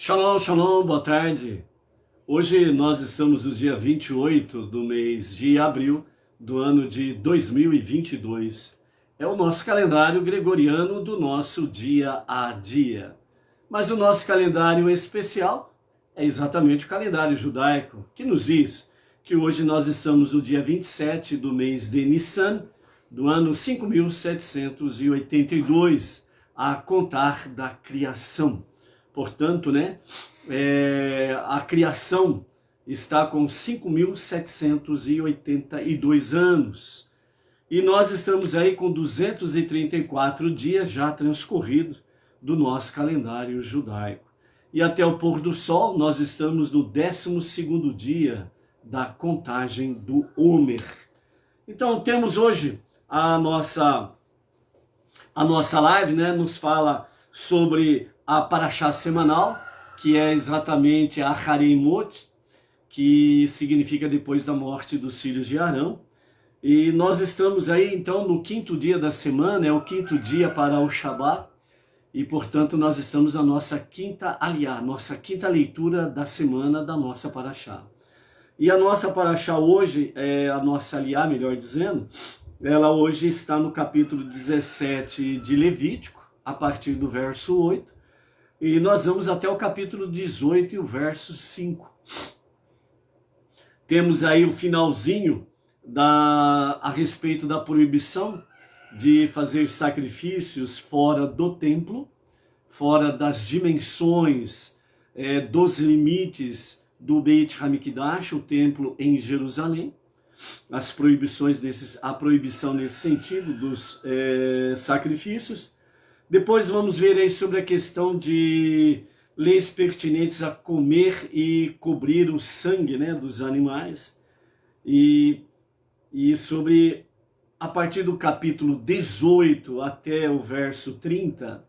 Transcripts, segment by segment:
Shalom, shalom, boa tarde. Hoje nós estamos no dia 28 do mês de abril do ano de 2022. É o nosso calendário gregoriano do nosso dia a dia. Mas o nosso calendário especial é exatamente o calendário judaico, que nos diz que hoje nós estamos no dia 27 do mês de Nissan, do ano 5782, a contar da criação. Portanto, a criação está com 5.782 anos. E nós estamos aí com 234 dias já transcorridos do nosso calendário judaico. E até o pôr do sol, nós estamos no 12º dia da contagem do Homer. Então, temos hoje a nossa live, nos fala sobre a Parashá semanal, que é exatamente a Harei Mot, que significa depois da morte dos filhos de Arão. E nós estamos aí, então, no 5º dia da semana, é o 5º dia para o Shabat, e, portanto, nós estamos na nossa quinta aliá, nossa quinta leitura da semana da nossa Parashá. E a nossa Parashá hoje, a nossa aliá, melhor dizendo, ela hoje está no capítulo 17 de Levítico, a partir do verso 8, e nós vamos até o capítulo 18 e o verso 5. Temos aí o finalzinho a respeito da proibição de fazer sacrifícios fora do templo, fora das dimensões, dos limites do Beit HaMikdash, o templo em Jerusalém. As proibições a proibição nesse sentido dos sacrifícios. Depois vamos ver aí sobre a questão de leis pertinentes a comer e cobrir o sangue, dos animais. E sobre, a partir do capítulo 18 até o verso 30,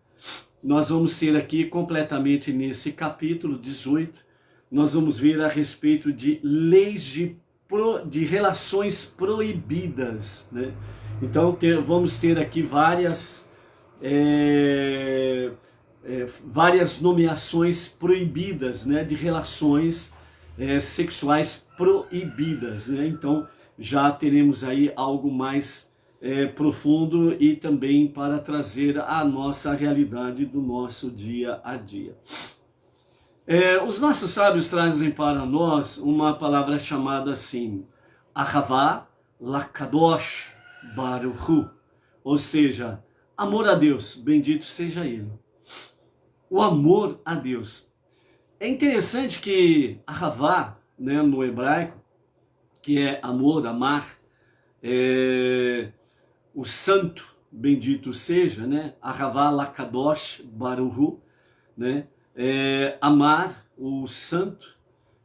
nós vamos ter aqui completamente nesse capítulo 18, nós vamos ver a respeito de leis de relações proibidas, Então vamos ter aqui várias nomeações proibidas, de relações sexuais proibidas, Então já teremos aí algo mais profundo e também para trazer a nossa realidade do nosso dia a dia. Os nossos sábios trazem para nós uma palavra chamada assim, Ahavá Lakadosh Baruch Hu, ou seja, amor a Deus, bendito seja Ele. O amor a Deus. É interessante que Ahavá, no hebraico, que é amor, amar, o santo, bendito seja, Ahavá Lakadosh Baruch Hu, amar o santo,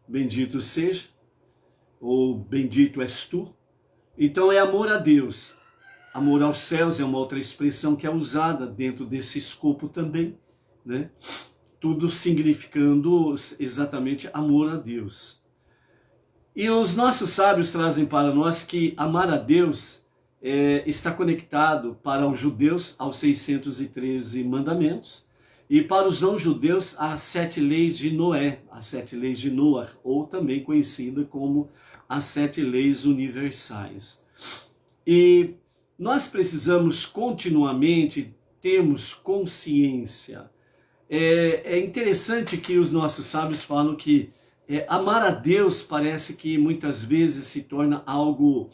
bendito seja, ou bendito és tu. Então é amor a Deus. Amor aos céus é uma outra expressão que é usada dentro desse escopo também, Tudo significando exatamente amor a Deus. E os nossos sábios trazem para nós que amar a Deus está conectado para os judeus aos 613 mandamentos e para os não-judeus às 7 leis de Noé, as 7 leis de Noar, ou também conhecida como as 7 leis universais. E nós precisamos continuamente termos consciência. É interessante que os nossos sábios falam que amar a Deus parece que muitas vezes se torna algo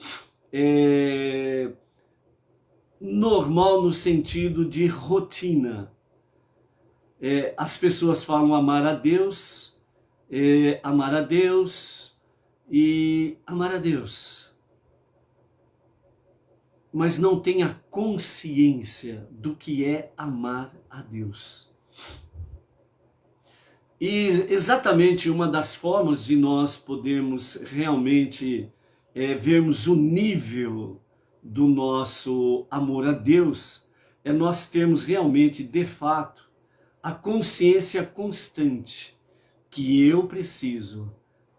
normal no sentido de rotina. As pessoas falam amar a Deus e amar a Deus. Mas não tem a consciência do que é amar a Deus. E exatamente uma das formas de nós podermos realmente vermos o nível do nosso amor a Deus é nós termos realmente, de fato, a consciência constante que eu preciso,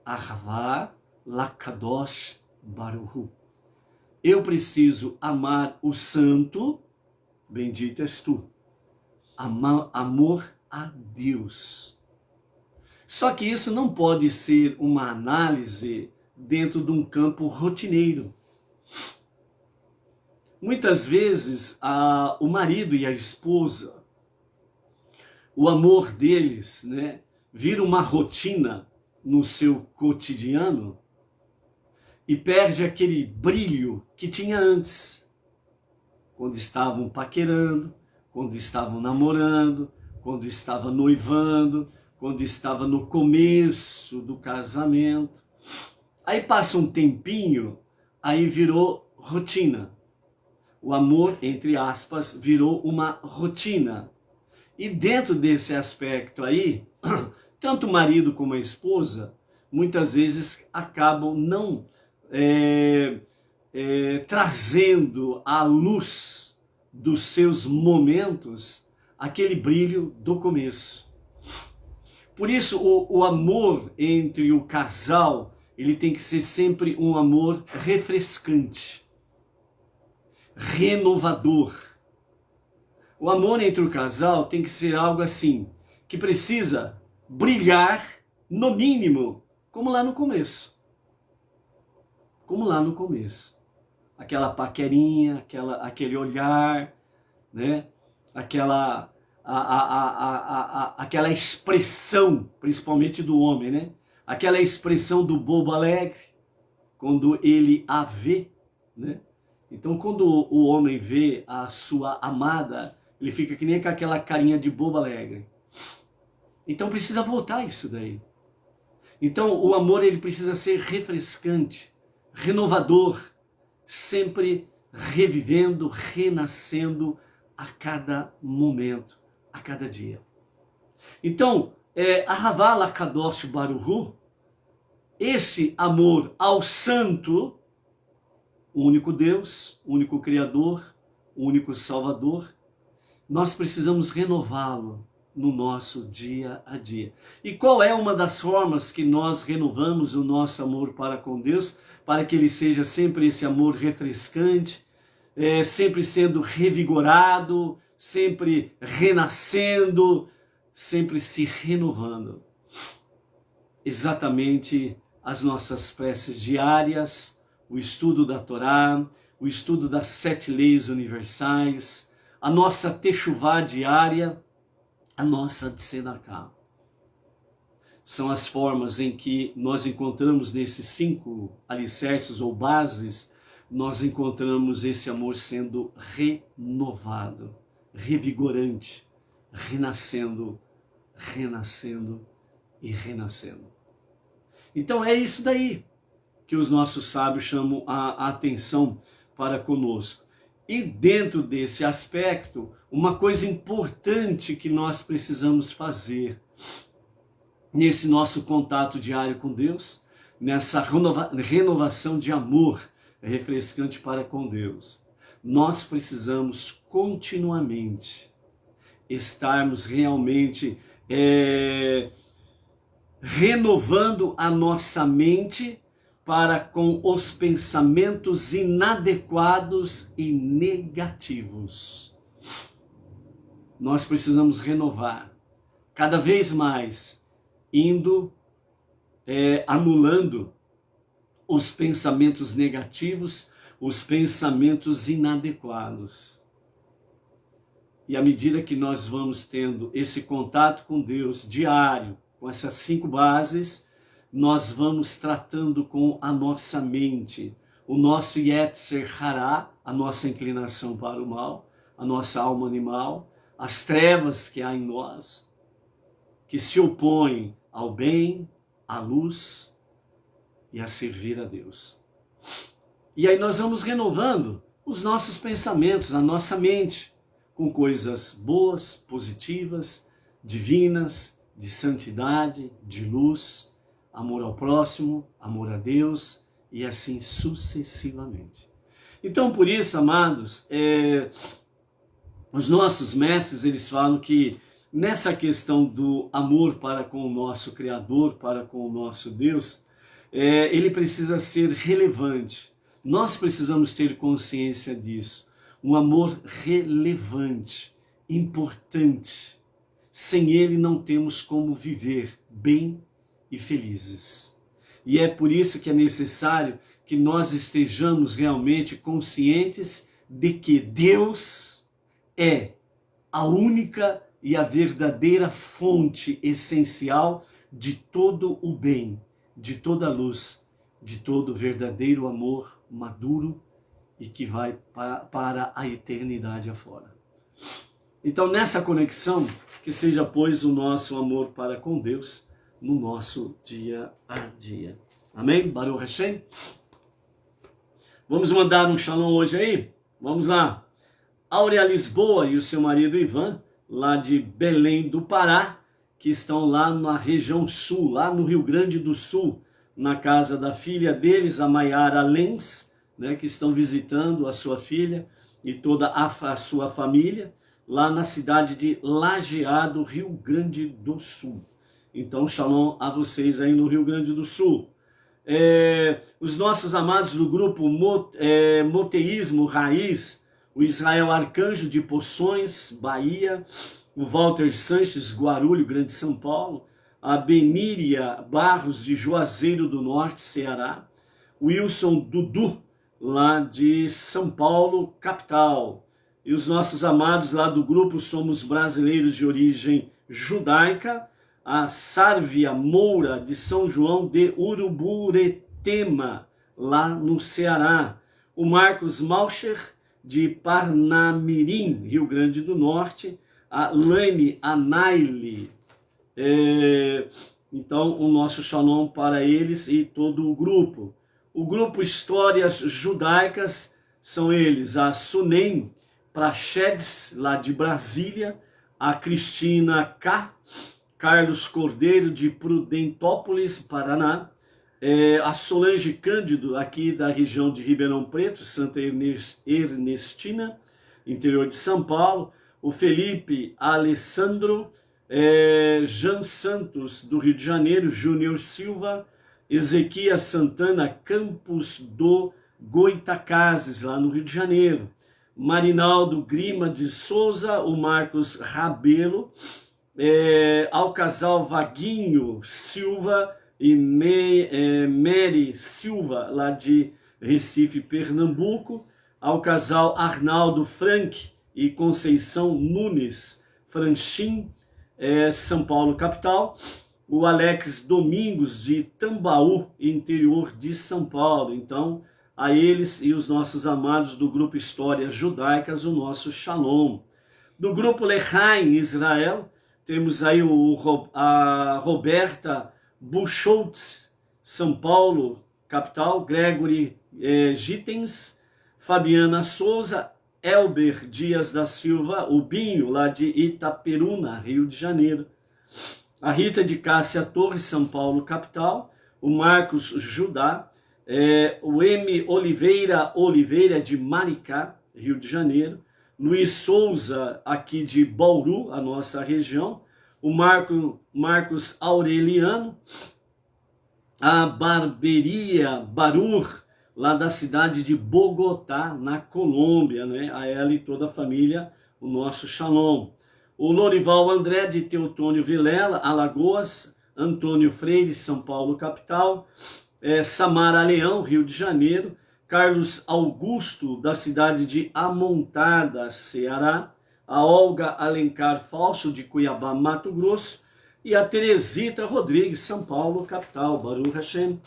Ahavá Lakadosh Baruch Hu. Eu preciso amar o santo, bendito és tu. Amor a Deus. Só que isso não pode ser uma análise dentro de um campo rotineiro. Muitas vezes o marido e a esposa, o amor deles, né, vira uma rotina no seu cotidiano e perde aquele brilho que tinha antes, quando estavam paquerando, quando estavam namorando, quando estavam noivando, quando estava no começo do casamento. Aí passa um tempinho, aí virou rotina. O amor, entre aspas, virou uma rotina. E dentro desse aspecto aí, tanto o marido como a esposa, muitas vezes acabam não trazendo à luz dos seus momentos aquele brilho do começo. Por isso, o amor entre o casal, ele tem que ser sempre um amor refrescante, renovador. O amor entre o casal tem que ser algo assim, que precisa brilhar, no mínimo, como lá no começo. Como lá no começo. Aquela paquerinha, aquele olhar, né? Aquela expressão, principalmente do homem, né? Aquela expressão do bobo alegre, quando ele a vê, né? Então, quando o homem vê a sua amada, ele fica que nem com aquela carinha de bobo alegre. Então, precisa voltar isso daí. Então, o amor, ele precisa ser refrescante, renovador, sempre revivendo, renascendo a cada momento, a cada dia. Então, Ahavá Lakadosh Baruhu, esse amor ao santo, o único Deus, o único Criador, o único Salvador, nós precisamos renová-lo no nosso dia a dia. E qual é uma das formas que nós renovamos o nosso amor para com Deus, para que ele seja sempre esse amor refrescante, sempre sendo revigorado, sempre renascendo, sempre se renovando? Exatamente as nossas preces diárias, o estudo da Torá, o estudo das 7 leis universais, a nossa techuvá diária, a nossa tzedaká. São as formas em que nós encontramos nesses 5 alicerces ou bases, nós encontramos esse amor sendo renovado, revigorante, renascendo, renascendo e renascendo. Então é isso daí que os nossos sábios chamam a atenção para conosco. E dentro desse aspecto, uma coisa importante que nós precisamos fazer nesse nosso contato diário com Deus, nessa renovação de amor refrescante para com Deus, nós precisamos continuamente estarmos realmente renovando a nossa mente para com os pensamentos inadequados e negativos. Nós precisamos renovar cada vez mais, indo anulando os pensamentos negativos, os pensamentos inadequados. E à medida que nós vamos tendo esse contato com Deus diário, com essas 5 bases, nós vamos tratando com a nossa mente, o nosso Yetzer Hará, a nossa inclinação para o mal, a nossa alma animal, as trevas que há em nós, que se opõem ao bem, à luz e a servir a Deus. E aí nós vamos renovando os nossos pensamentos, a nossa mente, com coisas boas, positivas, divinas, de santidade, de luz, amor ao próximo, amor a Deus e assim sucessivamente. Então, por isso, amados, os nossos mestres, eles falam que nessa questão do amor para com o nosso Criador, para com o nosso Deus, ele precisa ser relevante. Nós precisamos ter consciência disso. Um amor relevante, importante, sem ele não temos como viver bem e felizes. E é por isso que é necessário que nós estejamos realmente conscientes de que Deus é a única e a verdadeira fonte essencial de todo o bem, de toda a luz, de todo o verdadeiro amor maduro e que vai para a eternidade afora. Então, nessa conexão, que seja, pois, o nosso amor para com Deus no nosso dia a dia. Amém? Baruch Hashem? Vamos mandar um shalom hoje aí? Vamos lá. Áurea Lisboa e o seu marido Ivan, lá de Belém do Pará, que estão lá na região sul, lá no Rio Grande do Sul, na casa da filha deles, a Maiara Lenz, né, que estão visitando a sua filha e toda a sua família, lá na cidade de Lajeado, Rio Grande do Sul. Então, shalom a vocês aí no Rio Grande do Sul. Os nossos amados do grupo Moteísmo Raiz, o Israel Arcanjo de Poções, Bahia, o Walter Sanches, Guarulho, Grande São Paulo, a Beníria Barros de Juazeiro do Norte, Ceará, o Wilson Dudu, lá de São Paulo, capital, e os nossos amados lá do grupo Somos Brasileiros de Origem Judaica, a Sárvia Moura de São João de Uruburetema, lá no Ceará, o Marcos Malcher de Parnamirim, Rio Grande do Norte, a Lane Anaile. Então, o nosso shalom para eles e todo o grupo. O grupo Histórias Judaicas são eles, a Sunem Prachedes, lá de Brasília, a Cristina K., Carlos Cordeiro de Prudentópolis, Paraná, a Solange Cândido, aqui da região de Ribeirão Preto, Santa Ernestina, interior de São Paulo, o Felipe Alessandro, Jean Santos, do Rio de Janeiro, Júnior Silva, Ezequias Santana Campos do Goitacazes, lá no Rio de Janeiro, Marinaldo Grima de Souza, o Marcos Rabelo, ao casal Vaguinho Silva e Mary Silva, lá de Recife, Pernambuco, ao casal Arnaldo Frank e Conceição Nunes Franchim, São Paulo, capital, o Alex Domingos de Tambaú, interior de São Paulo. Então, a eles e os nossos amados do grupo Histórias Judaicas, o nosso shalom. Do grupo Lechaim Israel, temos aí a Roberta Buchholtz, São Paulo, capital, Gregory Gittens, Fabiana Souza, Elber Dias da Silva, o Binho, lá de Itaperuna, Rio de Janeiro, a Rita de Cássia Torres, São Paulo, capital, o Marcos Judá, o M. Oliveira de Maricá, Rio de Janeiro, Luiz Souza, aqui de Bauru, a nossa região, o Marcos Aureliano, a Barberia Barur, lá da cidade de Bogotá, na Colômbia, né? A ela e toda a família, o nosso shalom. O Lorival André de Teotônio Vilela, Alagoas, Antônio Freire, São Paulo, capital, Samara Leão, Rio de Janeiro, Carlos Augusto, da cidade de Amontada, Ceará, a Olga Alencar Falso, de Cuiabá, Mato Grosso, e a Teresita Rodrigues, São Paulo, capital, Baruch Hashem.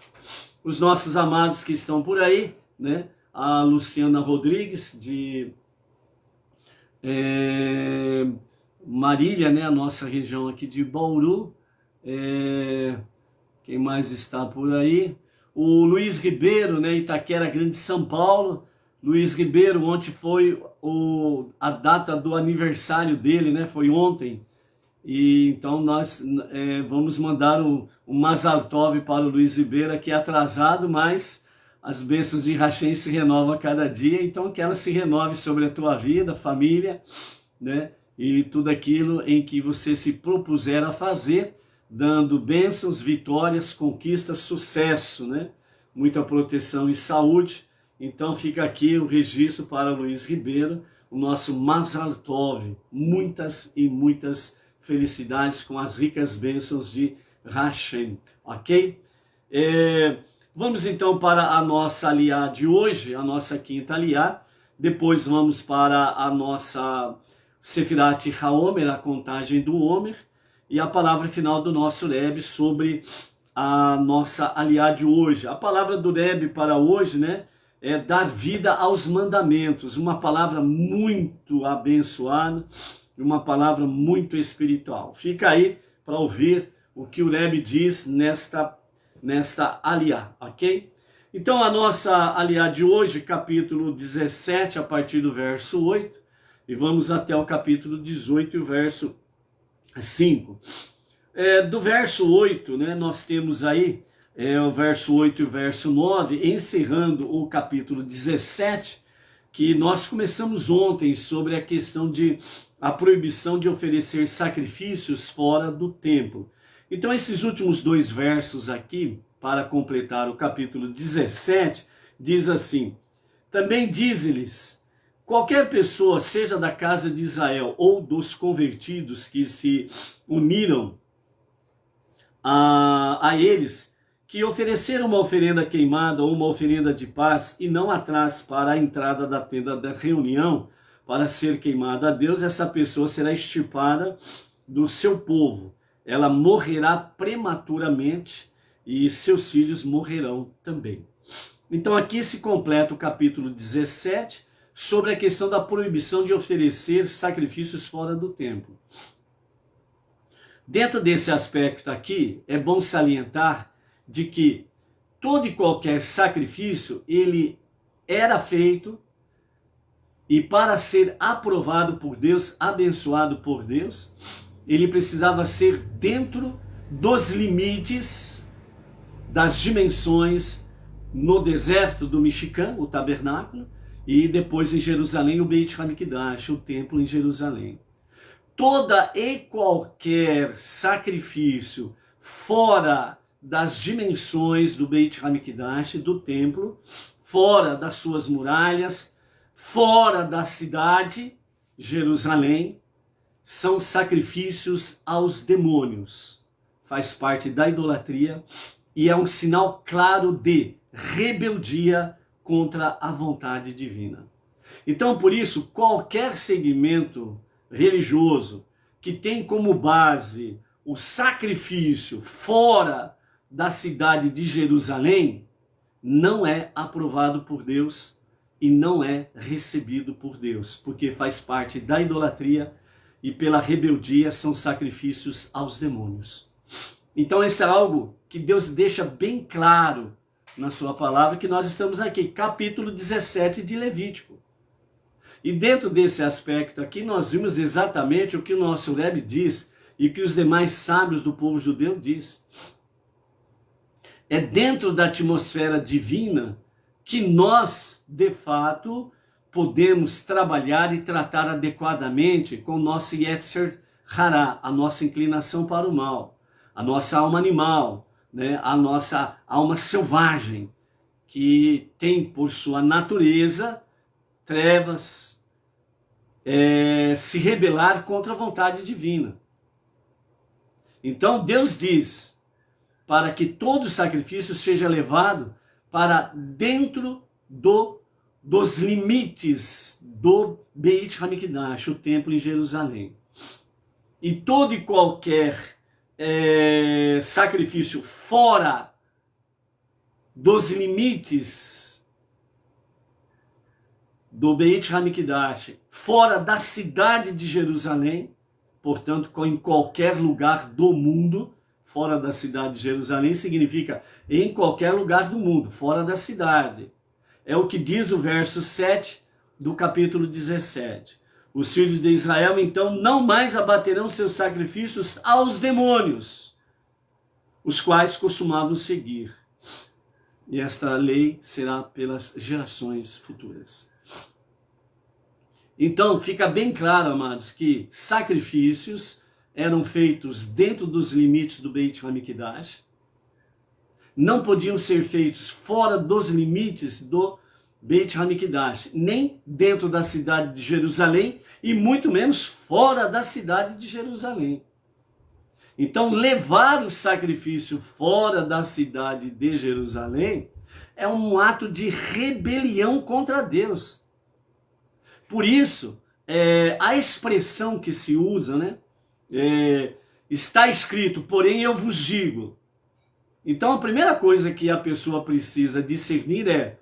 Os nossos amados que estão por aí, né? A Luciana Rodrigues, de Marília, né? A nossa região aqui de Bauru. Quem mais está por aí? O Luiz Ribeiro, né, Itaquera Grande, São Paulo. Luiz Ribeiro, ontem foi a data do aniversário dele, né? Foi ontem. E então nós vamos mandar o Mazal Tov para o Luiz Ribeiro, aqui atrasado, mas as bênçãos de Hashem se renovam a cada dia. Então que ela se renove sobre a tua vida, família, né? E tudo aquilo em que você se propuser a fazer, dando bênçãos, vitórias, conquistas, sucesso, né? Muita proteção e saúde. Então fica aqui o registro para Luiz Ribeiro, o nosso Mazal Tov. Muitas e muitas felicidades, com as ricas bênçãos de Hashem, ok? Vamos então para a nossa aliá de hoje, a nossa quinta aliá. Depois vamos para a nossa Sefirat HaOmer, a contagem do Homer, e a palavra final do nosso Rebbe sobre a nossa aliá de hoje. A palavra do Rebbe para hoje, né, é dar vida aos mandamentos, uma palavra muito abençoada, uma palavra muito espiritual. Fica aí para ouvir o que o Rebbe diz nesta aliá, ok? Então a nossa aliá de hoje, capítulo 17, a partir do verso 8, e vamos até o capítulo 18 e o verso 5. Do verso 8, né, nós temos aí o verso 8 e o verso 9, encerrando o capítulo 17, que nós começamos ontem sobre a questão de a proibição de oferecer sacrifícios fora do templo. Então esses últimos dois versos aqui, para completar o capítulo 17, diz assim: também diz-lhes, qualquer pessoa, seja da casa de Israel ou dos convertidos que se uniram a eles, que ofereceram uma oferenda queimada ou uma oferenda de paz e não atrás para a entrada da tenda da reunião para ser queimada a Deus, essa pessoa será extirpada do seu povo. Ela morrerá prematuramente e seus filhos morrerão também. Então aqui se completa o capítulo 17 sobre a questão da proibição de oferecer sacrifícios fora do templo. Dentro desse aspecto aqui, é bom salientar de que todo e qualquer sacrifício, ele era feito e para ser aprovado por Deus, abençoado por Deus, ele precisava ser dentro dos limites das dimensões no deserto do Mishkan, o tabernáculo, e depois em Jerusalém o Beit HaMikdash, o templo em Jerusalém. Toda e qualquer sacrifício fora das dimensões do Beit HaMikdash, do templo, fora das suas muralhas, fora da cidade, Jerusalém, são sacrifícios aos demônios. Faz parte da idolatria e é um sinal claro de rebeldia contra a vontade divina. Então, por isso, qualquer segmento religioso que tem como base o sacrifício fora da cidade de Jerusalém não é aprovado por Deus e não é recebido por Deus, porque faz parte da idolatria e pela rebeldia são sacrifícios aos demônios. Então esse é algo que Deus deixa bem claro na sua palavra, que nós estamos aqui, capítulo 17 de Levítico. E dentro desse aspecto aqui nós vimos exatamente o que o nosso Rebbe diz e que os demais sábios do povo judeu diz. É dentro da atmosfera divina que nós, de fato, podemos trabalhar e tratar adequadamente com o nosso Yetzer Hará, a nossa inclinação para o mal, a nossa alma animal, né? A nossa alma selvagem, que tem por sua natureza trevas, se rebelar contra a vontade divina. Então Deus diz para que todo sacrifício seja levado para dentro dos limites do Beit HaMikdash, o templo em Jerusalém. E todo e qualquer sacrifício fora dos limites do Beit HaMikdash, fora da cidade de Jerusalém, portanto, em qualquer lugar do mundo, fora da cidade de Jerusalém significa em qualquer lugar do mundo, fora da cidade. É o que diz o verso 7 do capítulo 17. Os filhos de Israel, então, não mais abaterão seus sacrifícios aos demônios, os quais costumavam seguir. E esta lei será pelas gerações futuras. Então, fica bem claro, amados, que sacrifícios eram feitos dentro dos limites do Beit HaMikdash, não podiam ser feitos fora dos limites do Beit HaMikdash, nem dentro da cidade de Jerusalém e muito menos fora da cidade de Jerusalém. Então, levar o sacrifício fora da cidade de Jerusalém é um ato de rebelião contra Deus. Por isso, a expressão que se usa, né? Está escrito, porém eu vos digo. Então, a primeira coisa que a pessoa precisa discernir é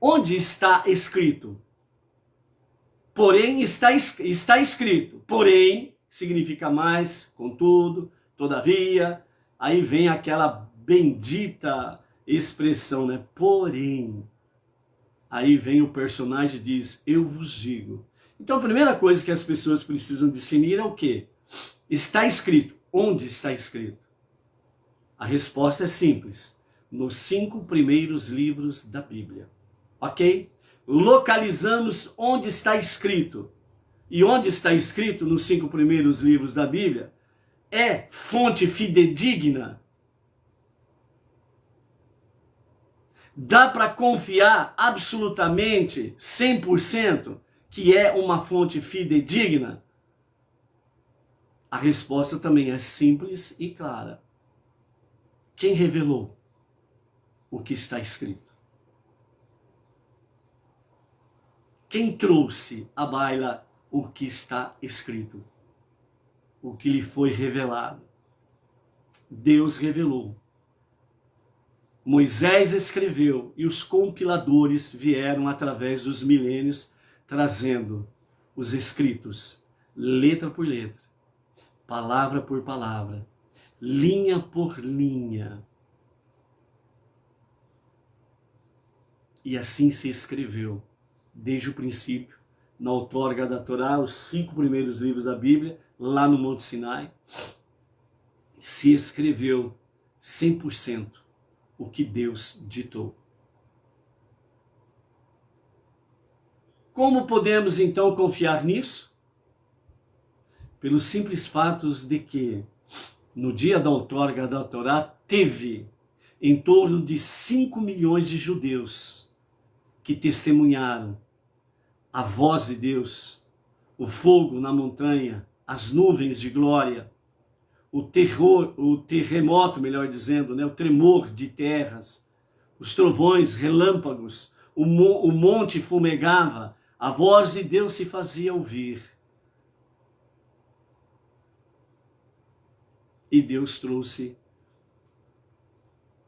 onde está escrito. Porém, está escrito. Porém, significa mais, contudo, todavia. Aí vem aquela bendita expressão, né? Porém. Aí vem o personagem e diz, eu vos digo. Então, a primeira coisa que as pessoas precisam discernir é o quê? Está escrito. Onde está escrito? A resposta é simples. Nos 5 primeiros livros da Bíblia. Ok? Localizamos onde está escrito. E onde está escrito nos 5 primeiros livros da Bíblia é fonte fidedigna. Dá para confiar absolutamente 100% que é uma fonte fidedigna? A resposta também é simples e clara. Quem revelou o que está escrito? Quem trouxe à baila o que está escrito? O que lhe foi revelado? Deus revelou. Moisés escreveu e os compiladores vieram através dos milênios trazendo os escritos, letra por letra, palavra por palavra, linha por linha. E assim se escreveu, desde o princípio, na outorga da Torá, os 5 primeiros livros da Bíblia, lá no Monte Sinai, se escreveu 100% o que Deus ditou. Como podemos então confiar nisso? Pelos simples fatos de que, no dia da outorga da Torá, teve em torno de 5 milhões de judeus que testemunharam a voz de Deus, o fogo na montanha, as nuvens de glória, o terremoto, melhor dizendo, né? O tremor de terras, os trovões, relâmpagos, o monte fumegava, a voz de Deus se fazia ouvir. E Deus trouxe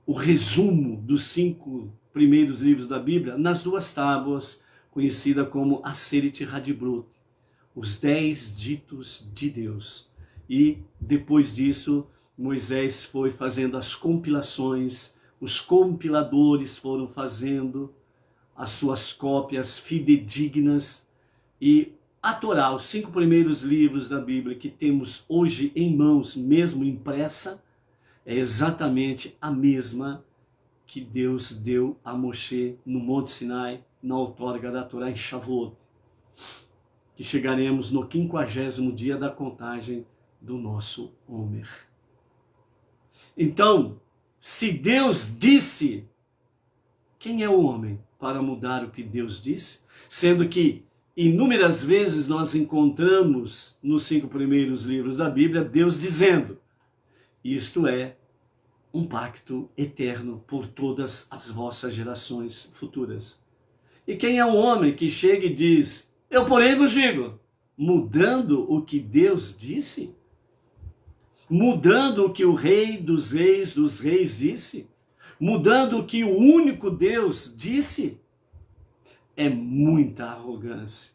o resumo dos 5 primeiros livros da Bíblia nas 2 tábuas, conhecida como Aseret Hadbrut, os 10 ditos de Deus. E depois disso, Moisés foi fazendo as compilações, os compiladores foram fazendo as suas cópias fidedignas, e a Torá, os 5 primeiros livros da Bíblia que temos hoje em mãos, mesmo impressa, é exatamente a mesma que Deus deu a Moshe no Monte Sinai, na outorga da Torá em Shavuot, que chegaremos no 50º dia da contagem do nosso Homer. Então, se Deus disse, quem é o homem para mudar o que Deus disse? Sendo que inúmeras vezes nós encontramos nos 5 primeiros livros da Bíblia Deus dizendo, isto é um pacto eterno por todas as vossas gerações futuras. E quem é o homem que chega e diz, eu porém vos digo, mudando o que Deus disse? Mudando o que o Rei dos Reis disse? Mudando o que o único Deus disse? É muita arrogância,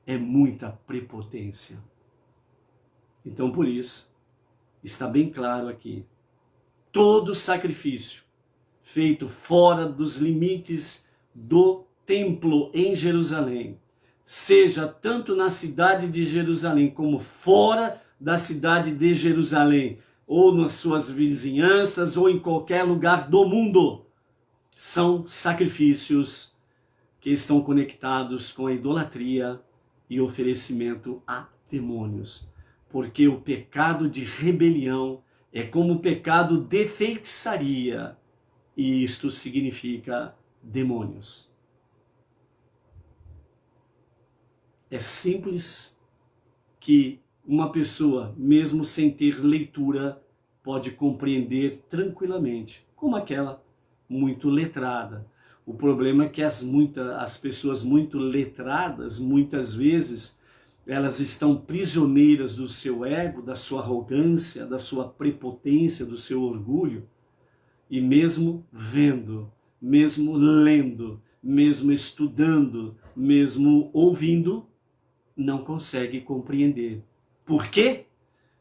é muita prepotência. Então, por isso, está bem claro aqui, todo sacrifício feito fora dos limites do templo em Jerusalém, seja tanto na cidade de Jerusalém como fora da cidade de Jerusalém, ou nas suas vizinhanças, ou em qualquer lugar do mundo, são sacrifícios que estão conectados com a idolatria e oferecimento a demônios. Porque o pecado de rebelião é como o pecado de feitiçaria, e isto significa demônios. É simples que uma pessoa, mesmo sem ter leitura, pode compreender tranquilamente, como aquela muito letrada. O problema é que as pessoas muito letradas, muitas vezes, elas estão prisioneiras do seu ego, da sua arrogância, da sua prepotência, do seu orgulho, e mesmo vendo, mesmo lendo, mesmo estudando, mesmo ouvindo, não consegue compreender. Por quê?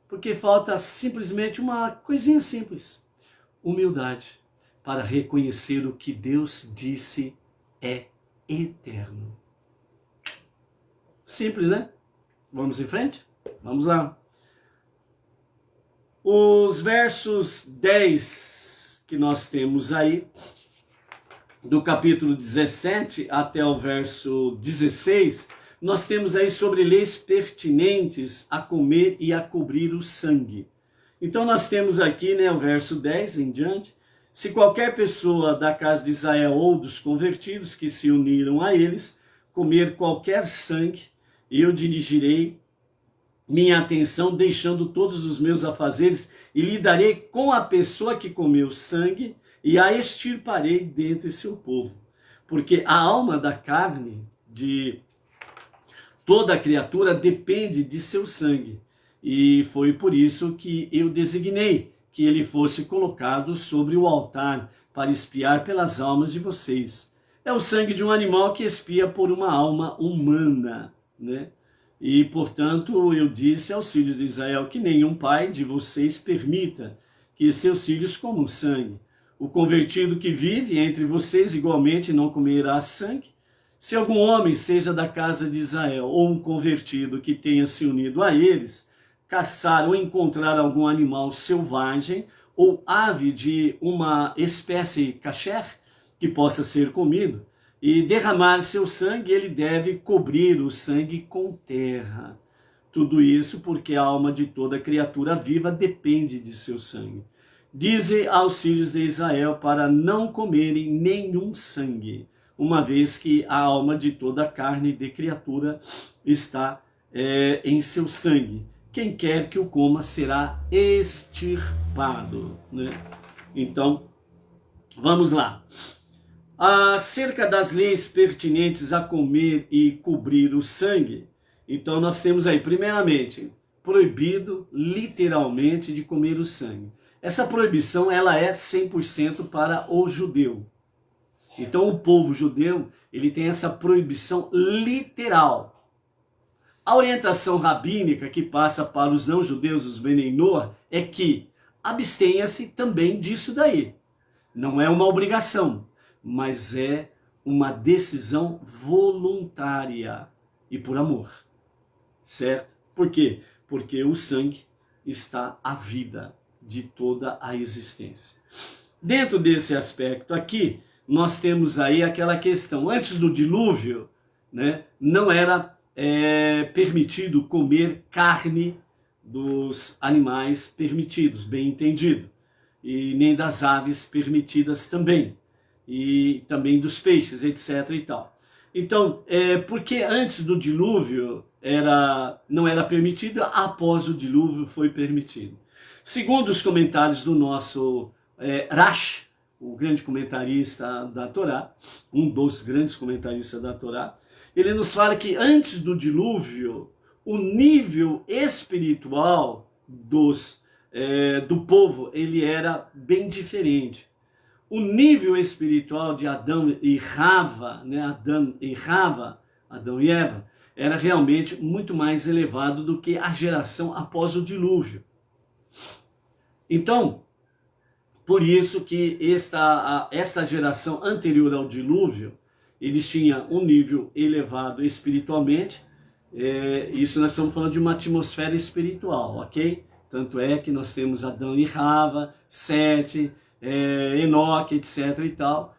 Porque falta simplesmente uma coisinha simples: humildade, para reconhecer o que Deus disse é eterno. Simples, né? Vamos em frente? Vamos lá. Os versos 10 que nós temos aí, do capítulo 17 até o verso 16, nós temos aí sobre leis pertinentes a comer e a cobrir o sangue. Então nós temos aqui, o verso 10 em diante: se qualquer pessoa da casa de Israel ou dos convertidos que se uniram a eles comer qualquer sangue, eu dirigirei minha atenção deixando todos os meus afazeres e lidarei com a pessoa que comeu sangue e a extirparei dentre seu povo. Porque a alma da carne de toda criatura depende de seu sangue. E foi por isso que eu designei que ele fosse colocado sobre o altar para expiar pelas almas de vocês. É o sangue de um animal que expia por uma alma humana, né? E, portanto, eu disse aos filhos de Israel que nenhum pai de vocês permita que seus filhos comam sangue. O convertido que vive entre vocês igualmente não comerá sangue. Se algum homem, seja da casa de Israel, ou um convertido que tenha se unido a eles, caçar ou encontrar algum animal selvagem ou ave de uma espécie kasher que possa ser comido, e derramar seu sangue, ele deve cobrir o sangue com terra. Tudo isso porque a alma de toda criatura viva depende de seu sangue. Dize aos filhos de Israel para não comerem nenhum sangue, uma vez que a alma de toda carne de criatura está em seu sangue. Quem quer que o coma será extirpado, né? Então, vamos lá. Acerca das leis pertinentes a comer e cobrir o sangue, então nós temos aí, primeiramente, proibido literalmente de comer o sangue. Essa proibição, ela é 100% para o judeu. Então o povo judeu, ele tem essa proibição literal. A orientação rabínica que passa para os não-judeus, os Benei Noach, é que abstenha-se também disso daí. Não é uma obrigação, mas é uma decisão voluntária e por amor, certo? Por quê? Porque o sangue está a vida de toda a existência. Dentro desse aspecto aqui, nós temos aí aquela questão: antes do dilúvio, né, não era permitido comer carne dos animais permitidos, bem entendido, e nem das aves permitidas também, e também dos peixes, etc. e tal. Então, porque antes do dilúvio não era permitido, após o dilúvio foi permitido. Segundo os comentários do nosso Rashi, o grande comentarista da Torá, um dos grandes comentaristas da Torá, ele nos fala que antes do dilúvio, o nível espiritual do povo, ele era bem diferente. O nível espiritual de Adão e Rava, né, Adão e Eva, era realmente muito mais elevado do que a geração após o dilúvio. Então, por isso que esta geração anterior ao dilúvio, eles tinham um nível elevado espiritualmente. Isso nós estamos falando de uma atmosfera espiritual, ok? Tanto é que nós temos Adão e Rava, Sete, Enoque, etc. e tal,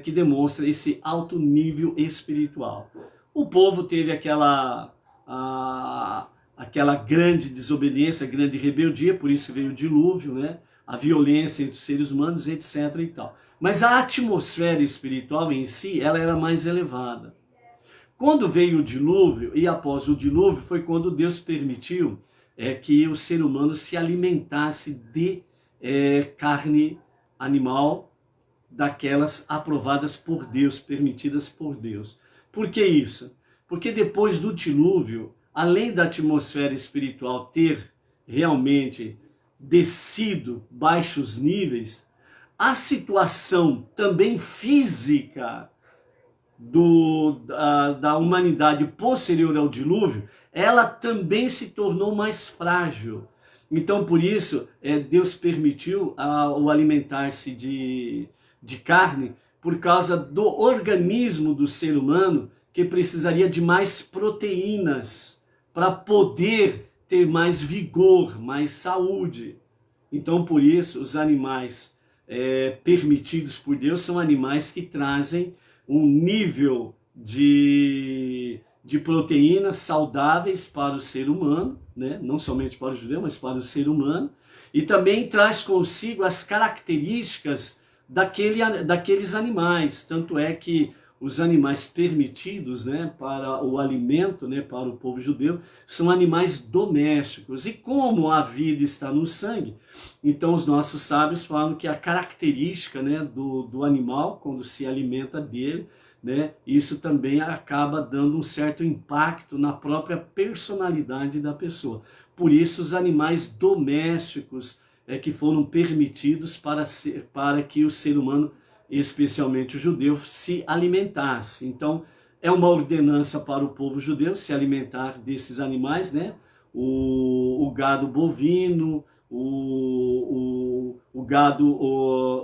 que demonstra esse alto nível espiritual. O povo teve aquela grande desobediência, grande rebeldia, por isso veio o dilúvio, né? A violência entre os seres humanos, etc. e tal. Mas a atmosfera espiritual em si, ela era mais elevada. Quando veio o dilúvio, e após o dilúvio, foi quando Deus permitiu que o ser humano se alimentasse de carne animal, daquelas aprovadas por Deus, permitidas por Deus. Por que isso? Porque depois do dilúvio, além da atmosfera espiritual ter realmente descido baixos níveis, a situação também física da humanidade posterior ao dilúvio, ela também se tornou mais frágil. Então, por isso, Deus permitiu o alimentar-se de carne, por causa do organismo do ser humano, que precisaria de mais proteínas para poder ter mais vigor, mais saúde. Então, por isso, os animais permitidos por Deus são animais que trazem um nível de proteínas saudáveis para o ser humano, né? Não somente para o judeu, mas para o ser humano, e também traz consigo as características daqueles animais. Tanto é que os animais permitidos, né, para o alimento, né, para o povo judeu, são animais domésticos. E como a vida está no sangue, então os nossos sábios falam que a característica, né, do animal, quando se alimenta dele, né, isso também acaba dando um certo impacto na própria personalidade da pessoa. Por isso os animais domésticos que foram permitidos para que o ser humano, especialmente o judeu, se alimentasse. Então, é uma ordenança para o povo judeu se alimentar desses animais, né? O gado bovino, o gado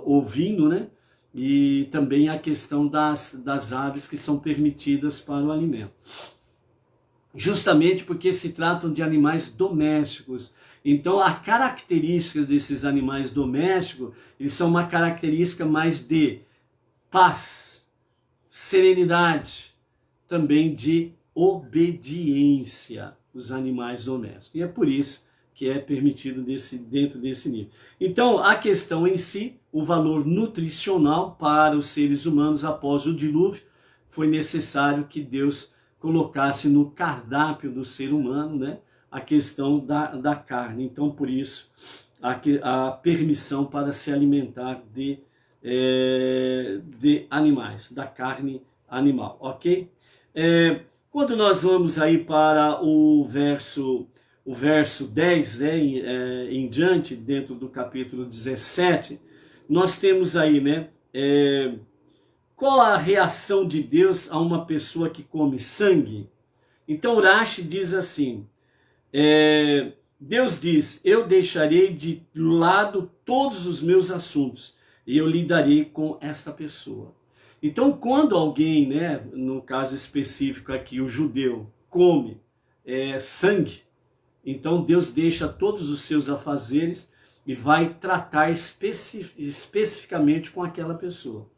ovino, né? E também a questão das aves que são permitidas para o alimento. Justamente porque se tratam de animais domésticos. Então, a característica desses animais domésticos, eles são uma característica mais de paz, serenidade, também de obediência, os animais domésticos. E é por isso que é permitido dentro desse nível. Então, a questão em si, o valor nutricional para os seres humanos após o dilúvio, foi necessário que Deus colocasse no cardápio do ser humano, né, a questão da carne. Então, por isso, a permissão para se alimentar de animais, da carne animal, ok? Quando nós vamos aí para o verso 10, né, em diante, dentro do capítulo 17, nós temos aí, né, qual a reação de Deus a uma pessoa que come sangue? Então Urashi diz assim, Deus diz, eu deixarei de lado todos os meus assuntos e eu lidarei com esta pessoa. Então, quando alguém, né, no caso específico aqui, o judeu, come sangue, então Deus deixa todos os seus afazeres e vai tratar especificamente com aquela pessoa.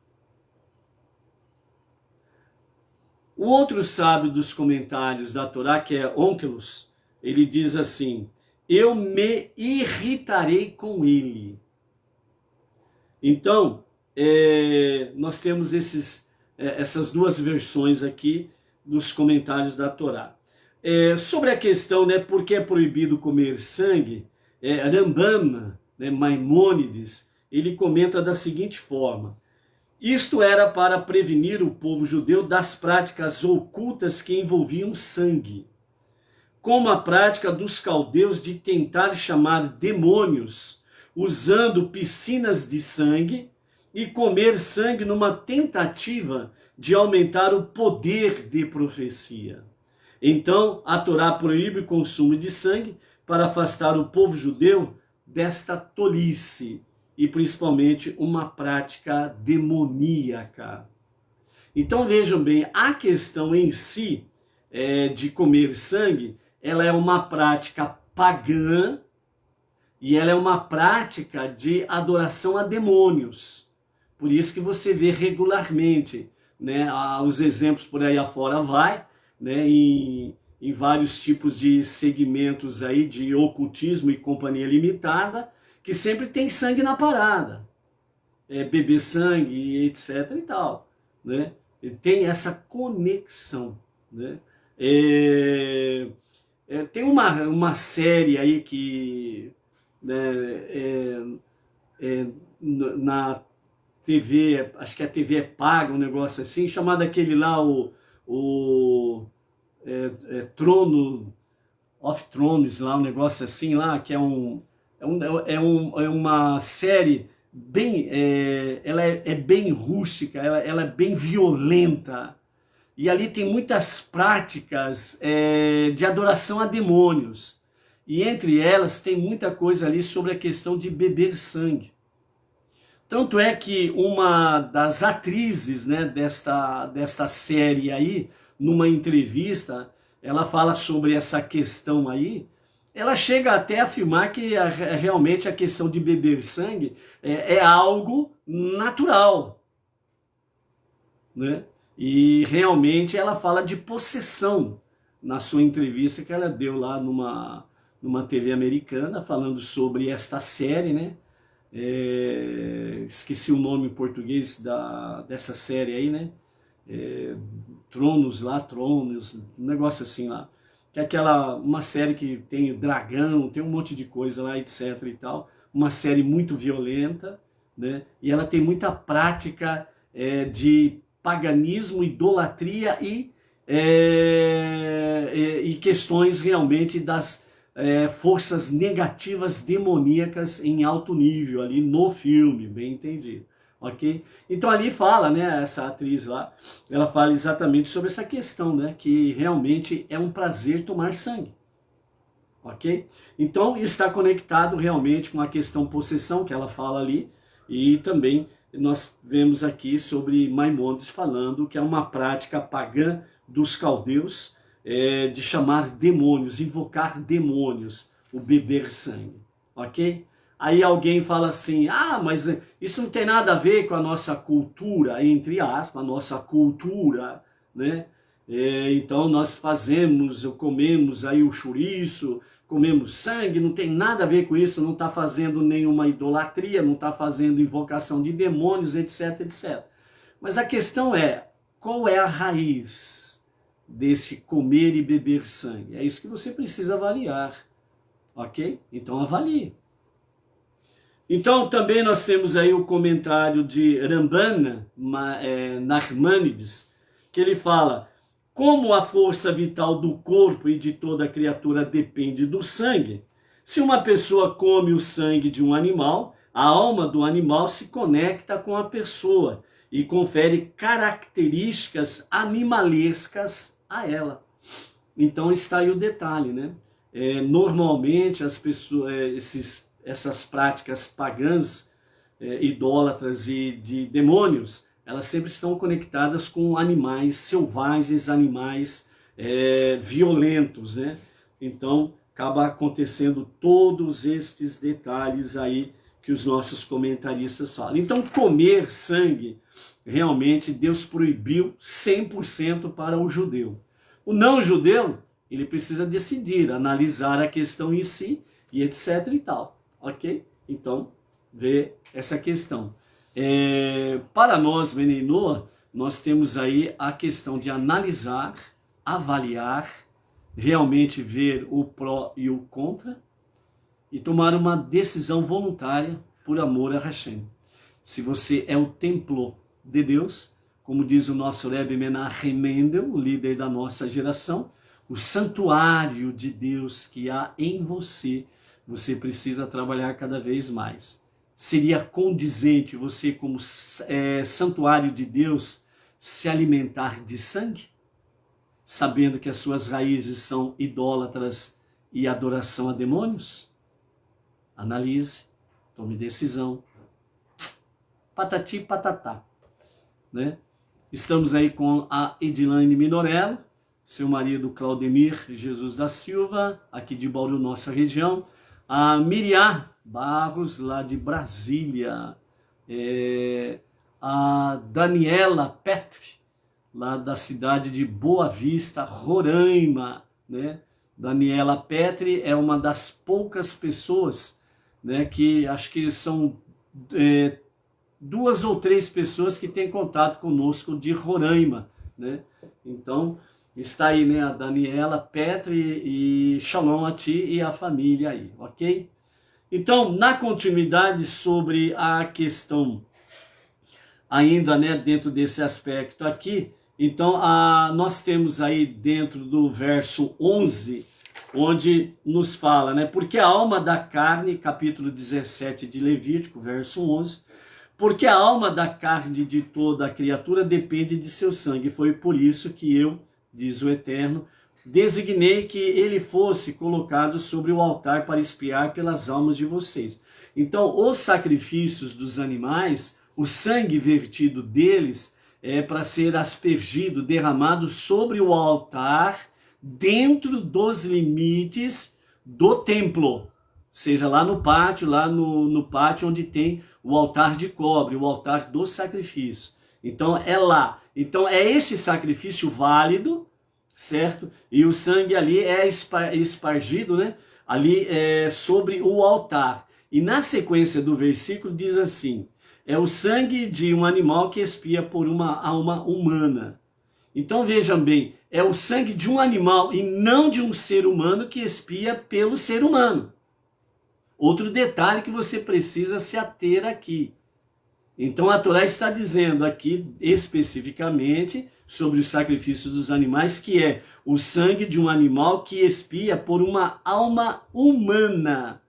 O outro sábio dos comentários da Torá, que é Onkelos, ele diz assim, eu me irritarei com ele. Então, nós temos essas duas versões aqui dos comentários da Torá. Sobre a questão, né, por que é proibido comer sangue, Rambam, né, Maimônides, ele comenta da seguinte forma, isto era para prevenir o povo judeu das práticas ocultas que envolviam sangue, como a prática dos caldeus de tentar chamar demônios usando piscinas de sangue e comer sangue numa tentativa de aumentar o poder de profecia. Então, a Torá proíbe o consumo de sangue para afastar o povo judeu desta tolice e principalmente uma prática demoníaca. Então vejam bem, a questão em si de comer sangue, ela é uma prática pagã e ela é uma prática de adoração a demônios. Por isso que você vê regularmente, né, os exemplos por aí afora vai, né, em vários tipos de segmentos aí de ocultismo e companhia limitada, que sempre tem sangue na parada, beber sangue, etc e tal, né? Tem essa conexão, né? tem uma série aí que, né, na TV, acho que a TV é paga, um negócio assim, chamado aquele lá, o Trono of Thrones, lá, um negócio assim, lá, que é uma série bem, ela é bem rústica, ela é bem violenta, e ali tem muitas práticas de adoração a demônios, e entre elas tem muita coisa ali sobre a questão de beber sangue. Tanto é que uma das atrizes, né, desta série aí, numa entrevista, ela fala sobre essa questão aí, ela chega até a afirmar que realmente a questão de beber sangue é algo natural, né? E realmente ela fala de possessão na sua entrevista que ela deu lá numa TV americana, falando sobre esta série, né? Esqueci o nome em português dessa série aí, né? Tronos, um negócio assim lá. Que é uma série que tem dragão, tem um monte de coisa lá, etc e tal. Uma série muito violenta, né? E ela tem muita prática de paganismo, idolatria e questões realmente das forças negativas demoníacas em alto nível ali no filme, bem entendido, ok? Então ali fala, né, essa atriz lá, ela fala exatamente sobre essa questão, né, que realmente é um prazer tomar sangue, ok? Então está conectado realmente com a questão possessão que ela fala ali, e também nós vemos aqui sobre Maimônides falando que é uma prática pagã dos caldeus, de chamar demônios, invocar demônios, o beber sangue, ok? Aí alguém fala assim, mas isso não tem nada a ver com a nossa cultura, entre aspas, a nossa cultura, né? Então nós comemos aí o chouriço, comemos sangue, não tem nada a ver com isso, não está fazendo nenhuma idolatria, não está fazendo invocação de demônios, etc, etc. Mas a questão é, qual é a raiz desse comer e beber sangue? É isso que você precisa avaliar, ok? Então avalie. Então também nós temos aí o comentário de Ramban Nachmanides, que ele fala, como a força vital do corpo e de toda criatura depende do sangue, se uma pessoa come o sangue de um animal, a alma do animal se conecta com a pessoa e confere características animalescas a ela. Então está aí o detalhe, né? Normalmente as pessoas, essas práticas pagãs, idólatras e de demônios, elas sempre estão conectadas com animais selvagens, animais violentos, né? Então acaba acontecendo todos estes detalhes aí que os nossos comentaristas falam. Então comer sangue, realmente Deus proibiu 100% para o judeu. O não judeu, ele precisa decidir, analisar a questão em si e etc e tal, ok? Então, vê essa questão. Para nós, Bnei Noach, nós temos aí a questão de analisar, avaliar, realmente ver o pró e o contra e tomar uma decisão voluntária por amor a Hashem. Se você é o templo de Deus, como diz o nosso Rebbe Menachem Mendel, o líder da nossa geração, o santuário de Deus que há em você, você precisa trabalhar cada vez mais. Seria condizente você, como santuário de Deus, se alimentar de sangue? Sabendo que as suas raízes são idólatras e adoração a demônios? Analise, tome decisão. Patati patatá, né? Estamos aí com a Edilane Minorello, seu marido Claudemir Jesus da Silva, aqui de Bauru, nossa região, a Miriam Barros, lá de Brasília, a Daniela Petri, lá da cidade de Boa Vista, Roraima, né? Daniela Petri é uma das poucas pessoas, né, que acho que são 2 ou 3 pessoas que têm contato conosco de Roraima, né? Então, Está aí, né, a Daniela, Petri e shalom a ti e a família aí, ok? Então, na continuidade sobre a questão, ainda, né, dentro desse aspecto aqui, então nós temos aí dentro do verso 11, onde nos fala, né, porque a alma da carne, capítulo 17 de Levítico, verso 11, porque a alma da carne de toda a criatura depende de seu sangue, foi por isso que eu, diz o Eterno, designei que ele fosse colocado sobre o altar para expiar pelas almas de vocês. Então, os sacrifícios dos animais, o sangue vertido deles é para ser aspergido, derramado sobre o altar, dentro dos limites do templo. Seja lá no pátio, no pátio onde tem o altar de cobre, o altar do sacrifício. Então é lá. Então é esse sacrifício válido, certo? E o sangue ali é espargido, né? Ali sobre o altar. E na sequência do versículo diz assim: é o sangue de um animal que expia por uma alma humana. Então vejam bem, é o sangue de um animal e não de um ser humano que expia pelo ser humano. Outro detalhe que você precisa se ater aqui. Então a Torá está dizendo aqui especificamente sobre o sacrifício dos animais, que é o sangue de um animal que expia por uma alma humana,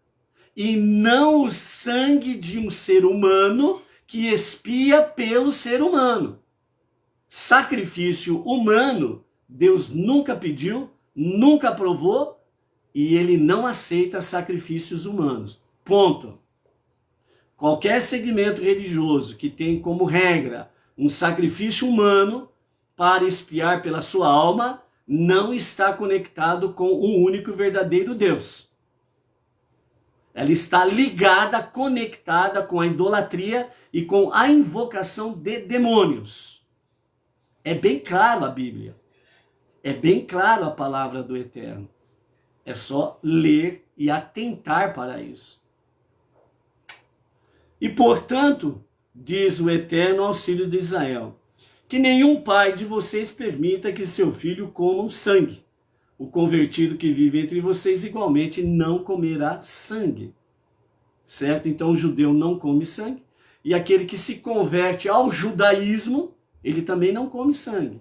e não o sangue de um ser humano que expia pelo ser humano. Sacrifício humano, Deus nunca pediu, nunca aprovou, e ele não aceita sacrifícios humanos. Ponto. Qualquer segmento religioso que tem como regra um sacrifício humano para expiar pela sua alma, não está conectado com o único e verdadeiro Deus. Ela está ligada, conectada com a idolatria e com a invocação de demônios. É bem claro a Bíblia. É bem claro a palavra do Eterno. É só ler e atentar para isso. E, portanto, diz o Eterno aos filhos de Israel, que nenhum pai de vocês permita que seu filho coma sangue. O convertido que vive entre vocês igualmente não comerá sangue. Certo? Então o judeu não come sangue. E aquele que se converte ao judaísmo, ele também não come sangue.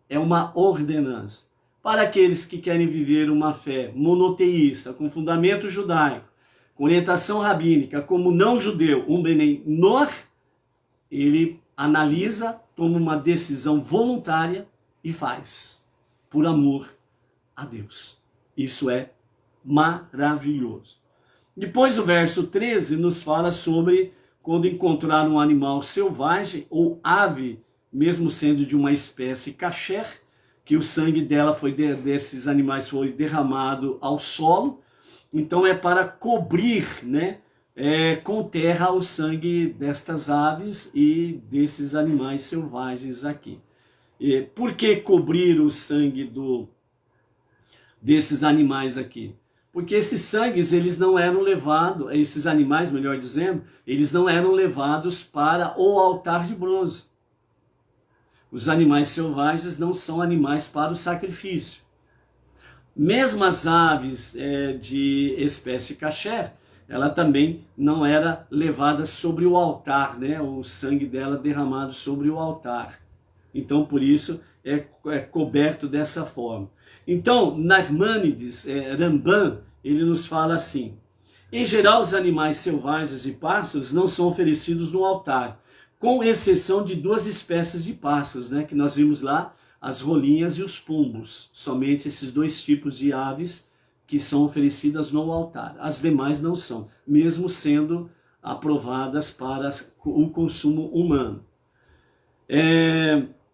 É uma ordenança. Para aqueles que querem viver uma fé monoteísta, com fundamento judaico, com orientação rabínica, como não judeu, um benem nor, ele analisa, toma uma decisão voluntária e faz, por amor a Deus. Isso é maravilhoso. Depois o verso 13 nos fala sobre quando encontrar um animal selvagem ou ave, mesmo sendo de uma espécie kasher, que o sangue dela desses animais foi derramado ao solo. Então é para cobrir, né, com terra o sangue destas aves e desses animais selvagens aqui. Por que cobrir o sangue desses animais aqui? Porque esses sangues, eles não eram levados, esses animais, melhor dizendo, eles não eram levados para o altar de bronze. Os animais selvagens não são animais para o sacrifício. Mesmo as aves de espécie kasher, ela também não era levada sobre o altar, né? O sangue dela derramado sobre o altar. Então, por isso, é coberto dessa forma. Então, Narmânides, Ramban, ele nos fala assim: em geral, os animais selvagens e pássaros não são oferecidos no altar, com exceção de duas espécies de pássaros, né, que nós vimos lá, as rolinhas e os pombos. Somente esses dois tipos de aves que são oferecidas no altar. As demais não são, mesmo sendo aprovadas para o consumo humano.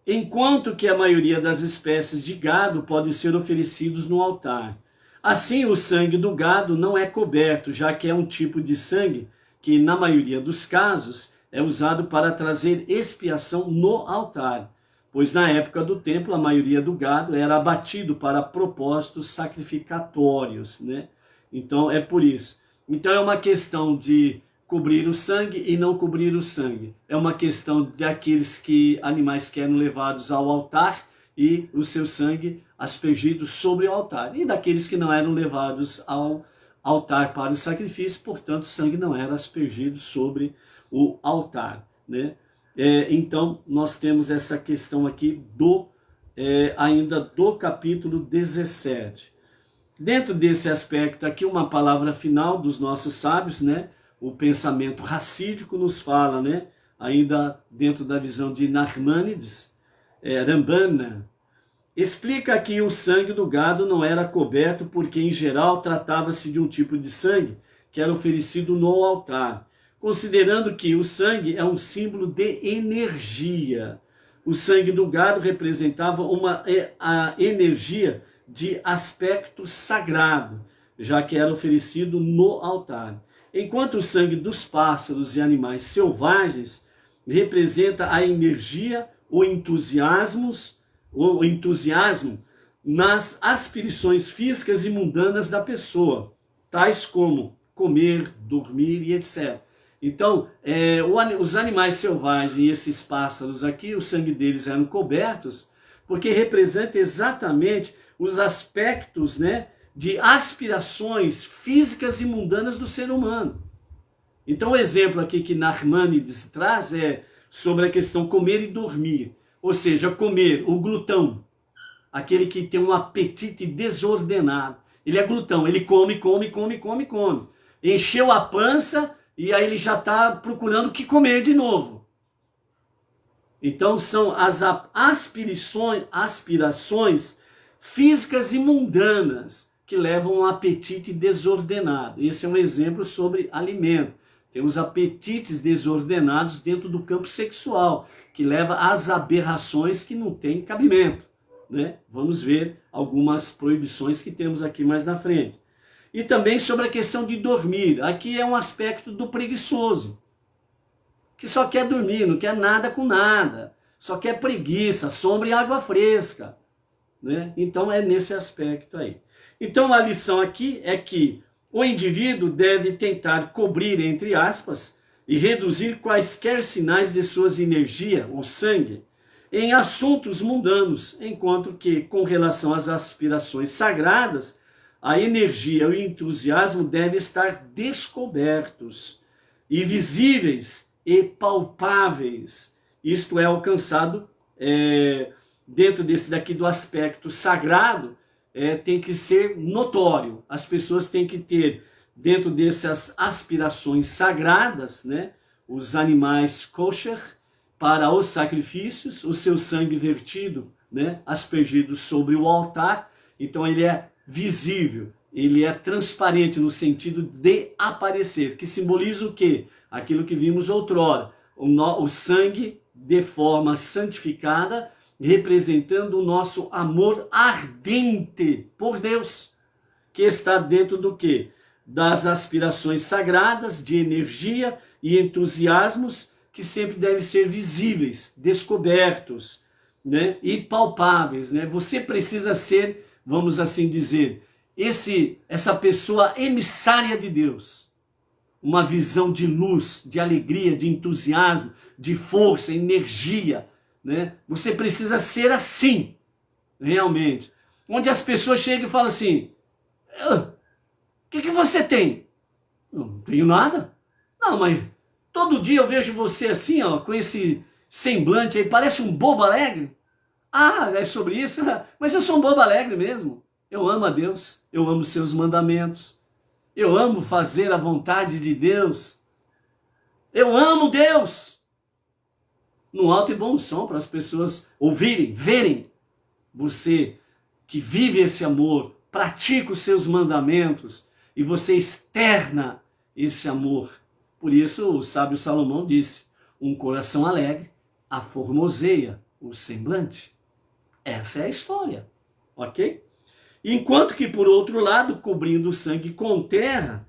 Enquanto que a maioria das espécies de gado pode ser oferecidos no altar. Assim, o sangue do gado não é coberto, já que é um tipo de sangue que, na maioria dos casos, é usado para trazer expiação no altar, pois na época do templo a maioria do gado era abatido para propósitos sacrificatórios, né? Então é por isso. Então é uma questão de cobrir o sangue e não cobrir o sangue. É uma questão daqueles animais que eram levados ao altar, e o seu sangue aspergido sobre o altar. E daqueles que não eram levados ao altar para o sacrifício, portanto, o sangue não era aspergido sobre o altar, né? Então, nós temos essa questão aqui ainda do capítulo 17. Dentro desse aspecto aqui, uma palavra final dos nossos sábios, né? O pensamento racídico nos fala, né? Ainda dentro da visão de Nachmanides, Rambana, explica que o sangue do gado não era coberto porque, em geral, tratava-se de um tipo de sangue que era oferecido no altar, considerando que o sangue é um símbolo de energia. O sangue do gado representava a energia de aspecto sagrado, já que era oferecido no altar. Enquanto o sangue dos pássaros e animais selvagens representa a energia ou entusiasmo nas aspirações físicas e mundanas da pessoa, tais como comer, dormir e etc. Então, os animais selvagens e esses pássaros aqui, o sangue deles eram cobertos, porque representa exatamente os aspectos, né, de aspirações físicas e mundanas do ser humano. Então, o exemplo aqui que Nachmanides traz é sobre a questão comer e dormir. Ou seja, comer, o glutão, aquele que tem um apetite desordenado. Ele é glutão, ele come. Encheu a pança e aí ele já está procurando o que comer de novo. Então são as aspirações físicas e mundanas que levam a um apetite desordenado. Esse é um exemplo sobre alimento. Temos apetites desordenados dentro do campo sexual, que leva às aberrações que não têm cabimento, né? Vamos ver algumas proibições que temos aqui mais na frente. E também sobre a questão de dormir. Aqui é um aspecto do preguiçoso, que só quer dormir, não quer nada com nada, só quer preguiça, sombra e água fresca, né? Então é nesse aspecto aí. Então a lição aqui é que o indivíduo deve tentar cobrir, entre aspas, e reduzir quaisquer sinais de suas energias, ou sangue, em assuntos mundanos, enquanto que, com relação às aspirações sagradas, a energia e o entusiasmo devem estar descobertos e visíveis e palpáveis. Isto é alcançado dentro desse daqui do aspecto sagrado, tem que ser notório. As pessoas têm que ter, dentro dessas aspirações sagradas, né, os animais kosher para os sacrifícios, o seu sangue vertido, né, aspergido sobre o altar. Então ele é visível, ele é transparente no sentido de aparecer, que simboliza o quê? Aquilo que vimos outrora, o sangue de forma santificada, representando o nosso amor ardente por Deus, que está dentro do quê? Das aspirações sagradas, de energia e entusiasmos, que sempre devem ser visíveis, descobertos, né? E palpáveis, né? Você precisa ser, vamos assim dizer, essa pessoa emissária de Deus, uma visão de luz, de alegria, de entusiasmo, de força, energia, né? Você precisa ser assim, realmente. Onde as pessoas chegam e falam assim, o que você tem? Não tenho nada. Não, mas todo dia eu vejo você assim, ó, com esse semblante aí, parece um bobo alegre. Ah, é sobre isso? Mas eu sou um bobo alegre mesmo. Eu amo a Deus, eu amo seus mandamentos, eu amo fazer a vontade de Deus, eu amo Deus. No alto e bom som, para as pessoas ouvirem, verem você que vive esse amor, pratica os seus mandamentos e você externa esse amor. Por isso o sábio Salomão disse, um coração alegre aformoseia o semblante. Essa é a história, ok? Enquanto que, por outro lado, cobrindo o sangue com terra,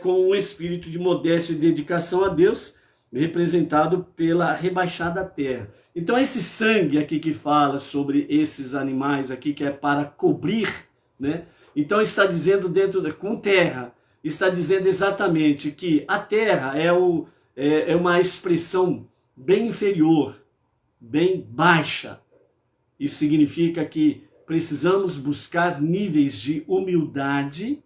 com um espírito de modéstia e dedicação a Deus, representado pela rebaixada terra. Então esse sangue aqui que fala sobre esses animais aqui, que é para cobrir, né? Então está dizendo com terra, está dizendo exatamente que a terra é uma expressão bem inferior, bem baixa, Isso significa que precisamos buscar níveis de humildade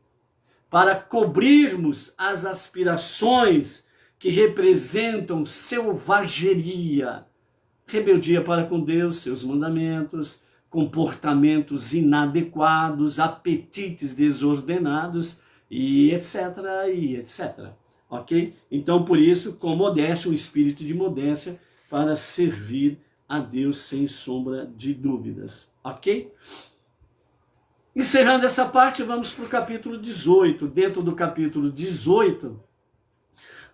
para cobrirmos as aspirações que representam selvageria, rebeldia para com Deus, seus mandamentos, comportamentos inadequados, apetites desordenados e etc, e etc. Ok? Então, por isso, com modéstia, um espírito de modéstia para servir a Deus sem sombra de dúvidas. Ok? Encerrando essa parte, vamos para o capítulo 18. Dentro do capítulo 18,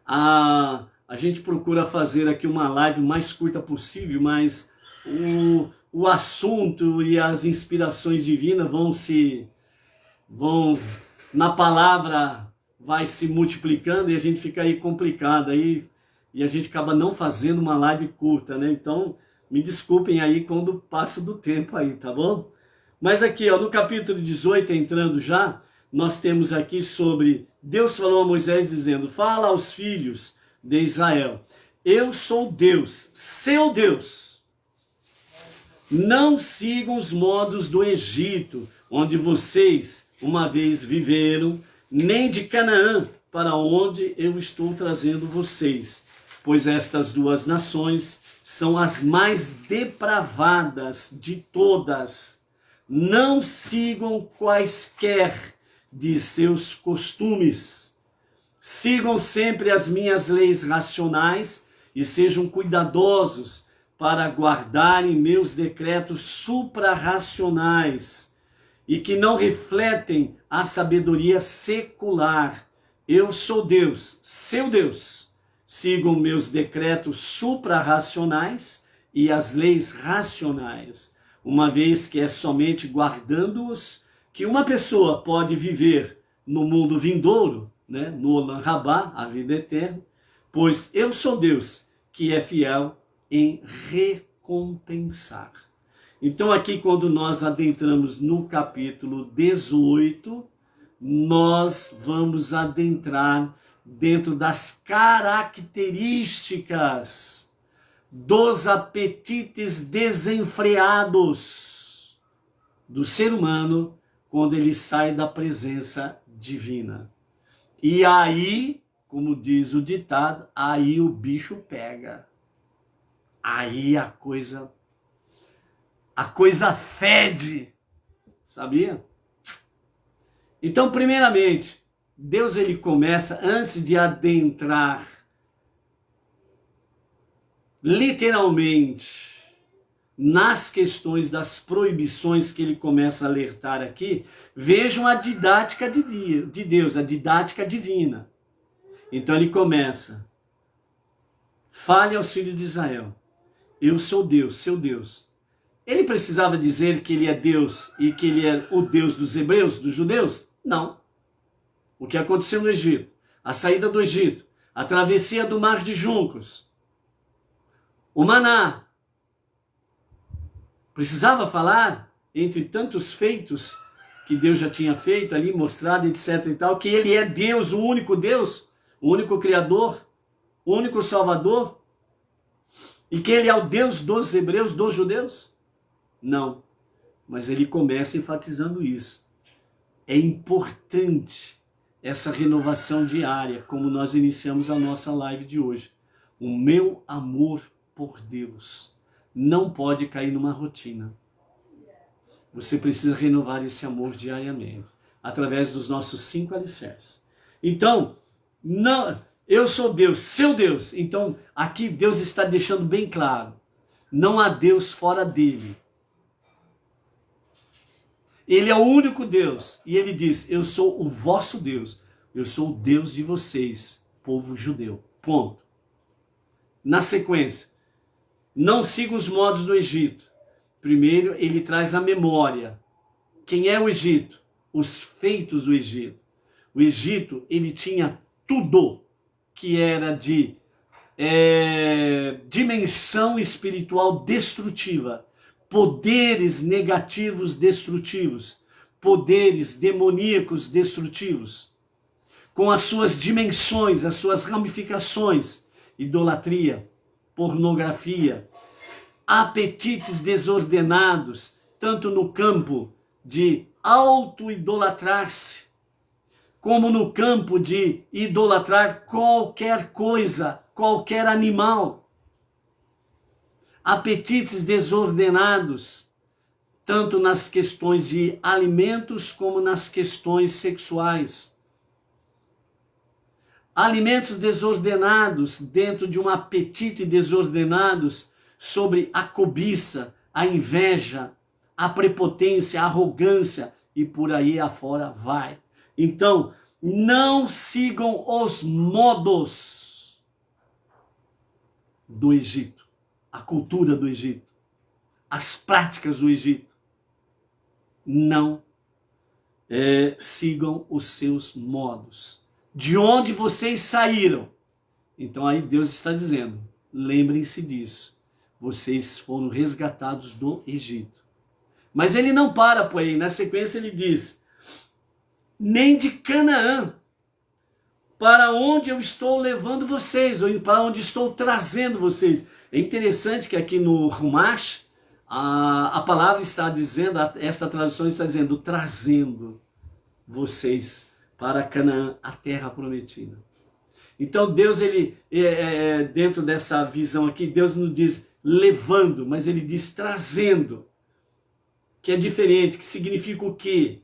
a gente procura fazer aqui uma live mais curta possível, mas o assunto e as inspirações divinas vão na palavra, vai se multiplicando e a gente fica aí complicado aí, e a gente acaba não fazendo uma live curta, né? Então, me desculpem aí quando passa do tempo aí, tá bom? Mas aqui, ó, no capítulo 18, entrando já, nós temos aqui sobre Deus falou a Moisés dizendo: fala aos filhos de Israel, eu sou Deus, seu Deus. Não sigam os modos do Egito, onde vocês uma vez viveram, nem de Canaã, para onde eu estou trazendo vocês. Pois estas duas nações são as mais depravadas de todas. Não sigam quaisquer de seus costumes. Sigam sempre as minhas leis racionais e sejam cuidadosos para guardarem meus decretos suprarracionais e que não refletem a sabedoria secular. Eu sou Deus, seu Deus. Sigam meus decretos suprarracionais e as leis racionais, uma vez que é somente guardando-os que uma pessoa pode viver no mundo vindouro, né, no Olam Rabá, a vida eterna, pois eu sou Deus que é fiel em recompensar. Então aqui quando nós adentramos no capítulo 18, nós vamos adentrar dentro das características dos apetites desenfreados do ser humano quando ele sai da presença divina. E aí, como diz o ditado, aí o bicho pega. Aí a coisa fede, sabia? Então, primeiramente, Deus ele começa, antes de adentrar literalmente nas questões das proibições que ele começa a alertar aqui, vejam a didática de Deus, a didática divina. Então ele começa: fale aos filhos de Israel, eu sou Deus, seu Deus. Ele precisava dizer que ele é Deus e que ele é o Deus dos hebreus, dos judeus? Não. O que aconteceu no Egito, a saída do Egito, a travessia do Mar de Juncos, o maná, precisava falar, entre tantos feitos que Deus já tinha feito ali, mostrado, etc e tal, que ele é Deus, o único Criador, o único Salvador, e que ele é o Deus dos hebreus, dos judeus? Não, mas ele começa enfatizando isso. É importante essa renovação diária, como nós iniciamos a nossa live de hoje. O meu amor por Deus não pode cair numa rotina. Você precisa renovar esse amor diariamente, através dos nossos 5 alicerces. Então, não, eu sou Deus, seu Deus. Então, aqui Deus está deixando bem claro, não há Deus fora dele. Ele é o único Deus. E ele diz: eu sou o vosso Deus. Eu sou o Deus de vocês, povo judeu. Ponto. Na sequência, não siga os modos do Egito. Primeiro, ele traz a memória. Quem é o Egito? Os feitos do Egito. O Egito, ele tinha tudo que era de dimensão espiritual destrutiva. Poderes negativos destrutivos, poderes demoníacos destrutivos, com as suas dimensões, as suas ramificações: idolatria, pornografia, apetites desordenados, tanto no campo de auto-idolatrar-se, como no campo de idolatrar qualquer coisa, qualquer animal. Apetites desordenados, tanto nas questões de alimentos como nas questões sexuais. Alimentos desordenados dentro de um apetite desordenados sobre a cobiça, a inveja, a prepotência, a arrogância e por aí afora vai. Então, não sigam os modos do Egito, a cultura do Egito, as práticas do Egito. Não sigam os seus modos. De onde vocês saíram? Então aí Deus está dizendo, lembrem-se disso. Vocês foram resgatados do Egito. Mas ele não para por aí. Na sequência ele diz, nem de Canaã, para onde eu estou levando vocês, ou para onde estou trazendo vocês. É interessante que aqui no Rumash, a palavra está dizendo, essa tradução está dizendo, trazendo vocês para Canaã, a terra prometida. Então Deus, dentro dessa visão aqui, Deus não diz levando, mas ele diz trazendo, que é diferente, que significa o quê?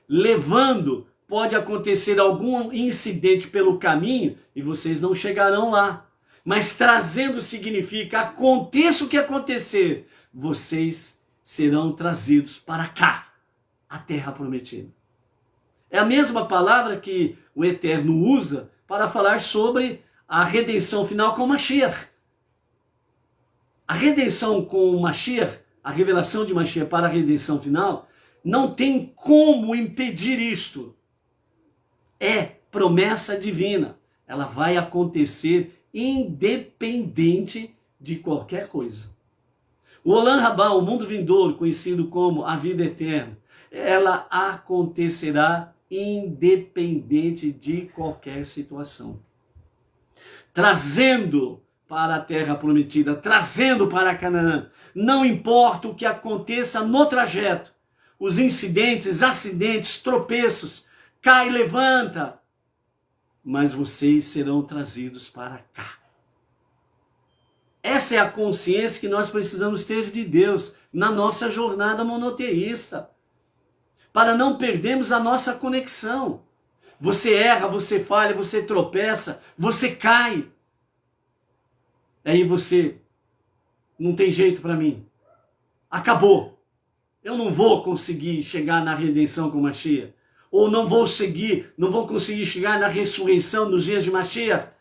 Levando, pode acontecer algum incidente pelo caminho e vocês não chegarão lá. Mas trazendo significa, aconteça o que acontecer, vocês serão trazidos para cá, a terra prometida. É a mesma palavra que o Eterno usa para falar sobre a redenção final com Mashiach. A redenção com Mashiach, a revelação de Mashiach para a redenção final, não tem como impedir isto. É promessa divina. Ela vai acontecer independente de qualquer coisa. O Olam Rabá, o mundo vindouro, conhecido como a vida eterna, ela acontecerá independente de qualquer situação. Trazendo para a terra prometida, trazendo para Canaã, não importa o que aconteça no trajeto, os incidentes, acidentes, tropeços, cai e levanta, mas vocês serão trazidos para cá. Essa é a consciência que nós precisamos ter de Deus na nossa jornada monoteísta, para não perdermos a nossa conexão. Você erra, você falha, você tropeça, você cai. Aí você, não tem jeito para mim. Acabou. Eu não vou conseguir chegar na redenção com Mashiach. Ou não vou conseguir chegar na ressurreição nos dias de Mashiach.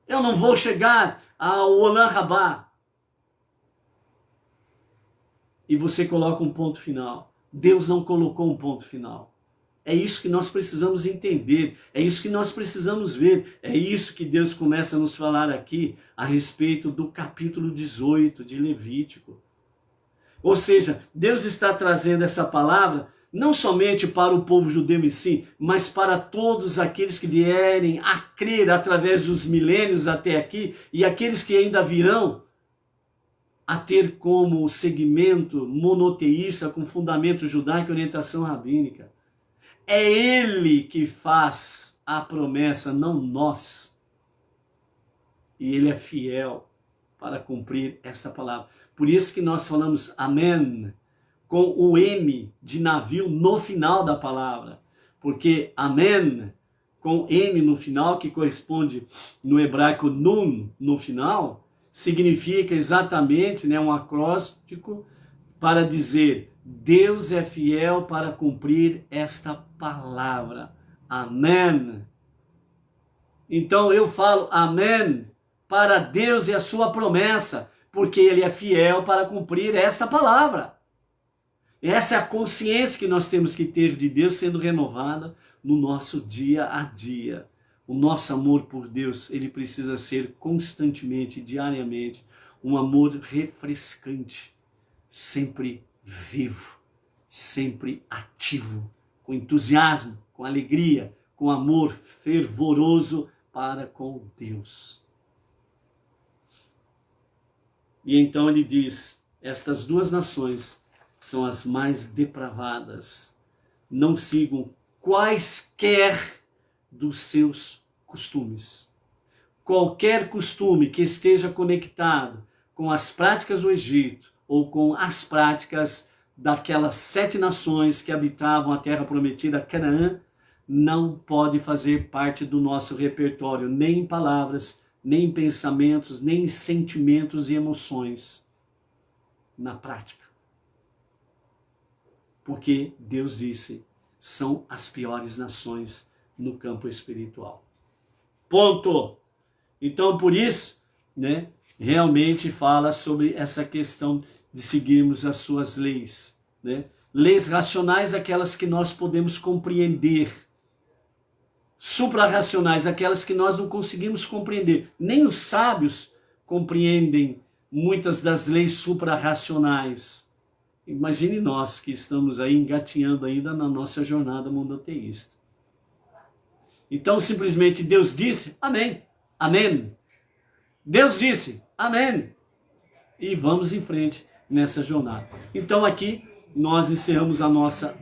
Eu não vou chegar ao Olam Rabá. E você coloca um ponto final. Deus não colocou um ponto final. É isso que nós precisamos entender, é isso que nós precisamos ver, é isso que Deus começa a nos falar aqui a respeito do capítulo 18 de Levítico. Ou seja, Deus está trazendo essa palavra não somente para o povo judeu em si, mas para todos aqueles que vierem a crer através dos milênios até aqui e aqueles que ainda virão a ter como segmento monoteísta com fundamento judaico e orientação rabínica. É ele que faz a promessa, não nós. E ele é fiel para cumprir essa palavra. Por isso que nós falamos amém, com o M de navio no final da palavra. Porque amém, com M no final, que corresponde no hebraico nun no final, significa exatamente, um acróstico para dizer Deus é fiel para cumprir esta palavra. Amém. Então eu falo amém para Deus e a sua promessa, porque ele é fiel para cumprir esta palavra. Essa é a consciência que nós temos que ter de Deus sendo renovada no nosso dia a dia. O nosso amor por Deus, ele precisa ser constantemente, diariamente, um amor refrescante, sempre vivo, sempre ativo, com entusiasmo, com alegria, com amor fervoroso para com Deus. E então ele diz, estas duas nações são as mais depravadas. Não sigam quaisquer dos seus costumes. Qualquer costume que esteja conectado com as práticas do Egito ou com as práticas daquelas 7 nações que habitavam a terra prometida, Canaã, não pode fazer parte do nosso repertório, nem em palavras, nem em pensamentos, nem em sentimentos e emoções, na prática. Porque Deus disse, são as piores nações no campo espiritual. Ponto. Então, por isso, né, realmente fala sobre essa questão de seguirmos as suas leis, né? Leis racionais, aquelas que nós podemos compreender. Suprarracionais, aquelas que nós não conseguimos compreender. Nem os sábios compreendem muitas das leis suprarracionais. Imagine nós que estamos aí engatinhando ainda na nossa jornada monoteísta. Então, simplesmente Deus disse, amém, amém. Deus disse, amém. E vamos em frente nessa jornada. Então aqui nós encerramos a nossa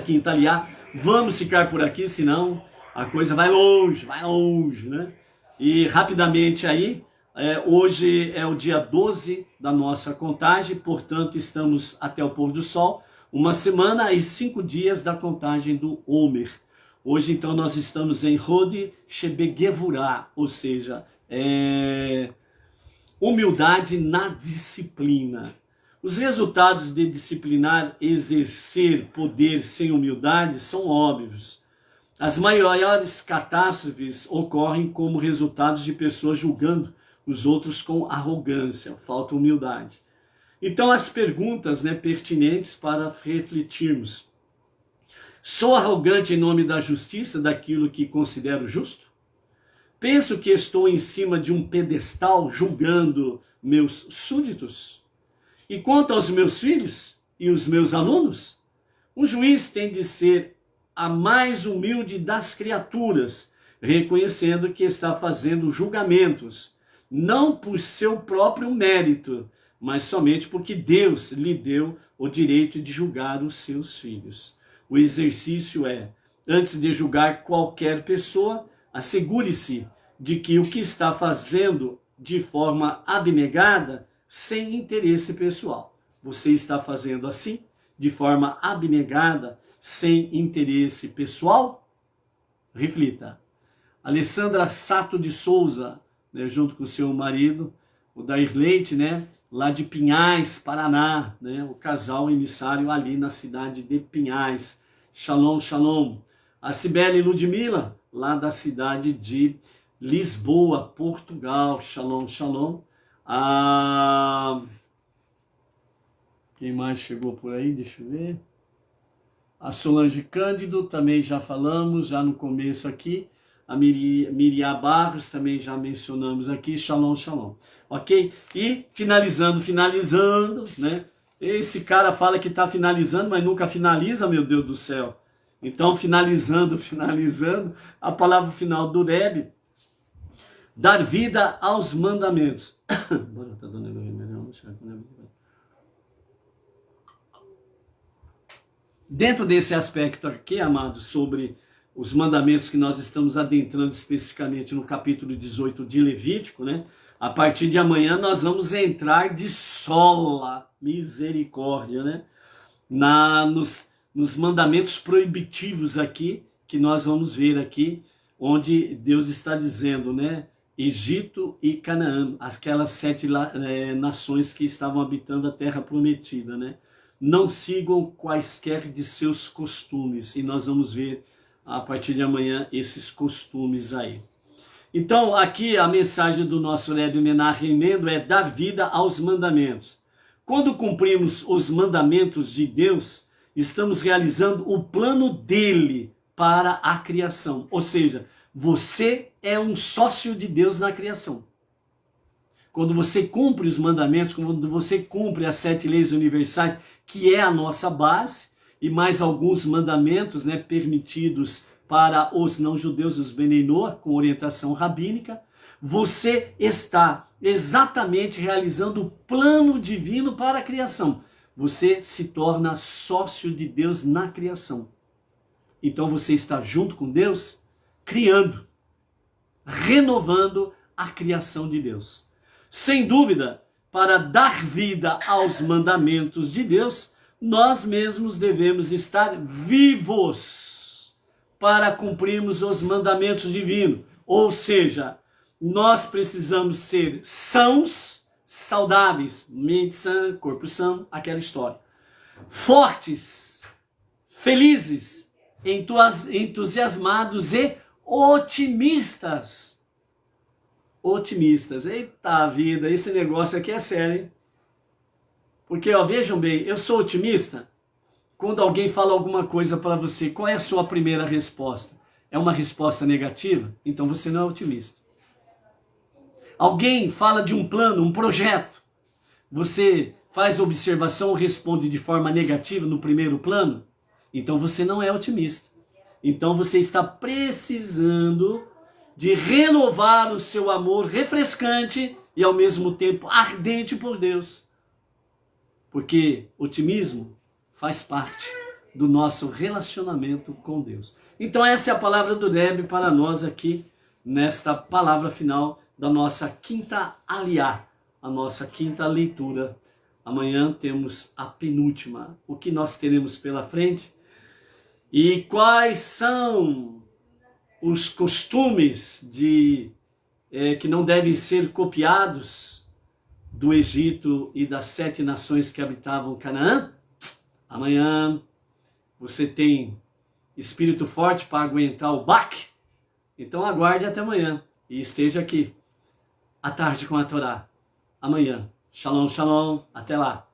quinta aliá. Vamos ficar por aqui, senão a coisa vai longe, né? E rapidamente aí, hoje é o dia 12 da nossa contagem, portanto estamos até o pôr do sol, 1 semana e 5 dias da contagem do Homer. Hoje então nós estamos em Hod Shebegevurah, ou seja, humildade na disciplina. Os resultados de disciplinar, exercer poder sem humildade são óbvios. As maiores catástrofes ocorrem como resultado de pessoas julgando os outros com arrogância, falta humildade. Então as perguntas, né, pertinentes para refletirmos. Sou arrogante em nome da justiça, daquilo que considero justo? Penso que estou em cima de um pedestal julgando meus súditos? E quanto aos meus filhos e os meus alunos? Um juiz tem de ser a mais humilde das criaturas, reconhecendo que está fazendo julgamentos, não por seu próprio mérito, mas somente porque Deus lhe deu o direito de julgar os seus filhos. O exercício é, antes de julgar qualquer pessoa, assegure-se de que o que está fazendo de forma abnegada, sem interesse pessoal. Você está fazendo assim, de forma abnegada, sem interesse pessoal? Reflita. Alessandra Sato de Souza, né, junto com o seu marido, o Dair Leite, né, lá de Pinhais, Paraná, né, o casal emissário ali na cidade de Pinhais. Shalom, shalom. A Cibele Ludmila, lá da cidade de Lisboa, Portugal. Shalom, shalom. Quem mais chegou por aí? Deixa eu ver. A Solange Cândido, também já falamos, já no começo aqui. A Miriam Barros, também já mencionamos aqui. Shalom, shalom. Ok? E finalizando, né? Esse cara fala que está finalizando, mas nunca finaliza, meu Deus do céu. Então, finalizando, a palavra final do Rebbe, dar vida aos mandamentos. Dentro desse aspecto aqui, amados, sobre os mandamentos que nós estamos adentrando especificamente no capítulo 18 de Levítico, né? A partir de amanhã nós vamos entrar de sola, misericórdia, né? Nos mandamentos proibitivos aqui, que nós vamos ver aqui, onde Deus está dizendo, né? Egito e Canaã, aquelas 7 nações que estavam habitando a terra prometida, né? Não sigam quaisquer de seus costumes, e nós vamos ver a partir de amanhã esses costumes aí. Então, aqui a mensagem do nosso Rebbe Menachem Mendel é dar vida aos mandamentos. Quando cumprimos os mandamentos de Deus, estamos realizando o plano dele para a criação. Ou seja, você é um sócio de Deus na criação. Quando você cumpre os mandamentos, quando você cumpre as 7 leis universais, que é a nossa base, e mais alguns mandamentos, né, permitidos para os não-judeus, os Benei Noach, com orientação rabínica, você está exatamente realizando o plano divino para a criação. Você se torna sócio de Deus na criação. Então você está junto com Deus, criando, renovando a criação de Deus. Sem dúvida, para dar vida aos mandamentos de Deus, nós mesmos devemos estar vivos para cumprirmos os mandamentos divinos. Ou seja, nós precisamos ser sãos, saudáveis, mente sã, corpo sã, aquela história. Fortes, felizes, entusiasmados e otimistas. Otimistas. Eita vida, esse negócio aqui é sério, hein? Porque, ó, vejam bem, eu sou otimista. Quando alguém fala alguma coisa para você, qual é a sua primeira resposta? É uma resposta negativa? Então você não é otimista. Alguém fala de um plano, um projeto. Você faz observação ou responde de forma negativa no primeiro plano? Então você não é otimista. Então você está precisando de renovar o seu amor refrescante e ao mesmo tempo ardente por Deus. Porque otimismo faz parte do nosso relacionamento com Deus. Então essa é a palavra do Rebbe para nós aqui, nesta palavra final da nossa quinta aliá, a nossa quinta leitura. Amanhã temos a penúltima. O que nós teremos pela frente? E quais são os costumes que não devem ser copiados do Egito e das 7 nações que habitavam Canaã? Amanhã você tem espírito forte para aguentar o baque? Então aguarde até amanhã e esteja aqui à tarde com a Torá. Amanhã. Shalom, shalom. Até lá.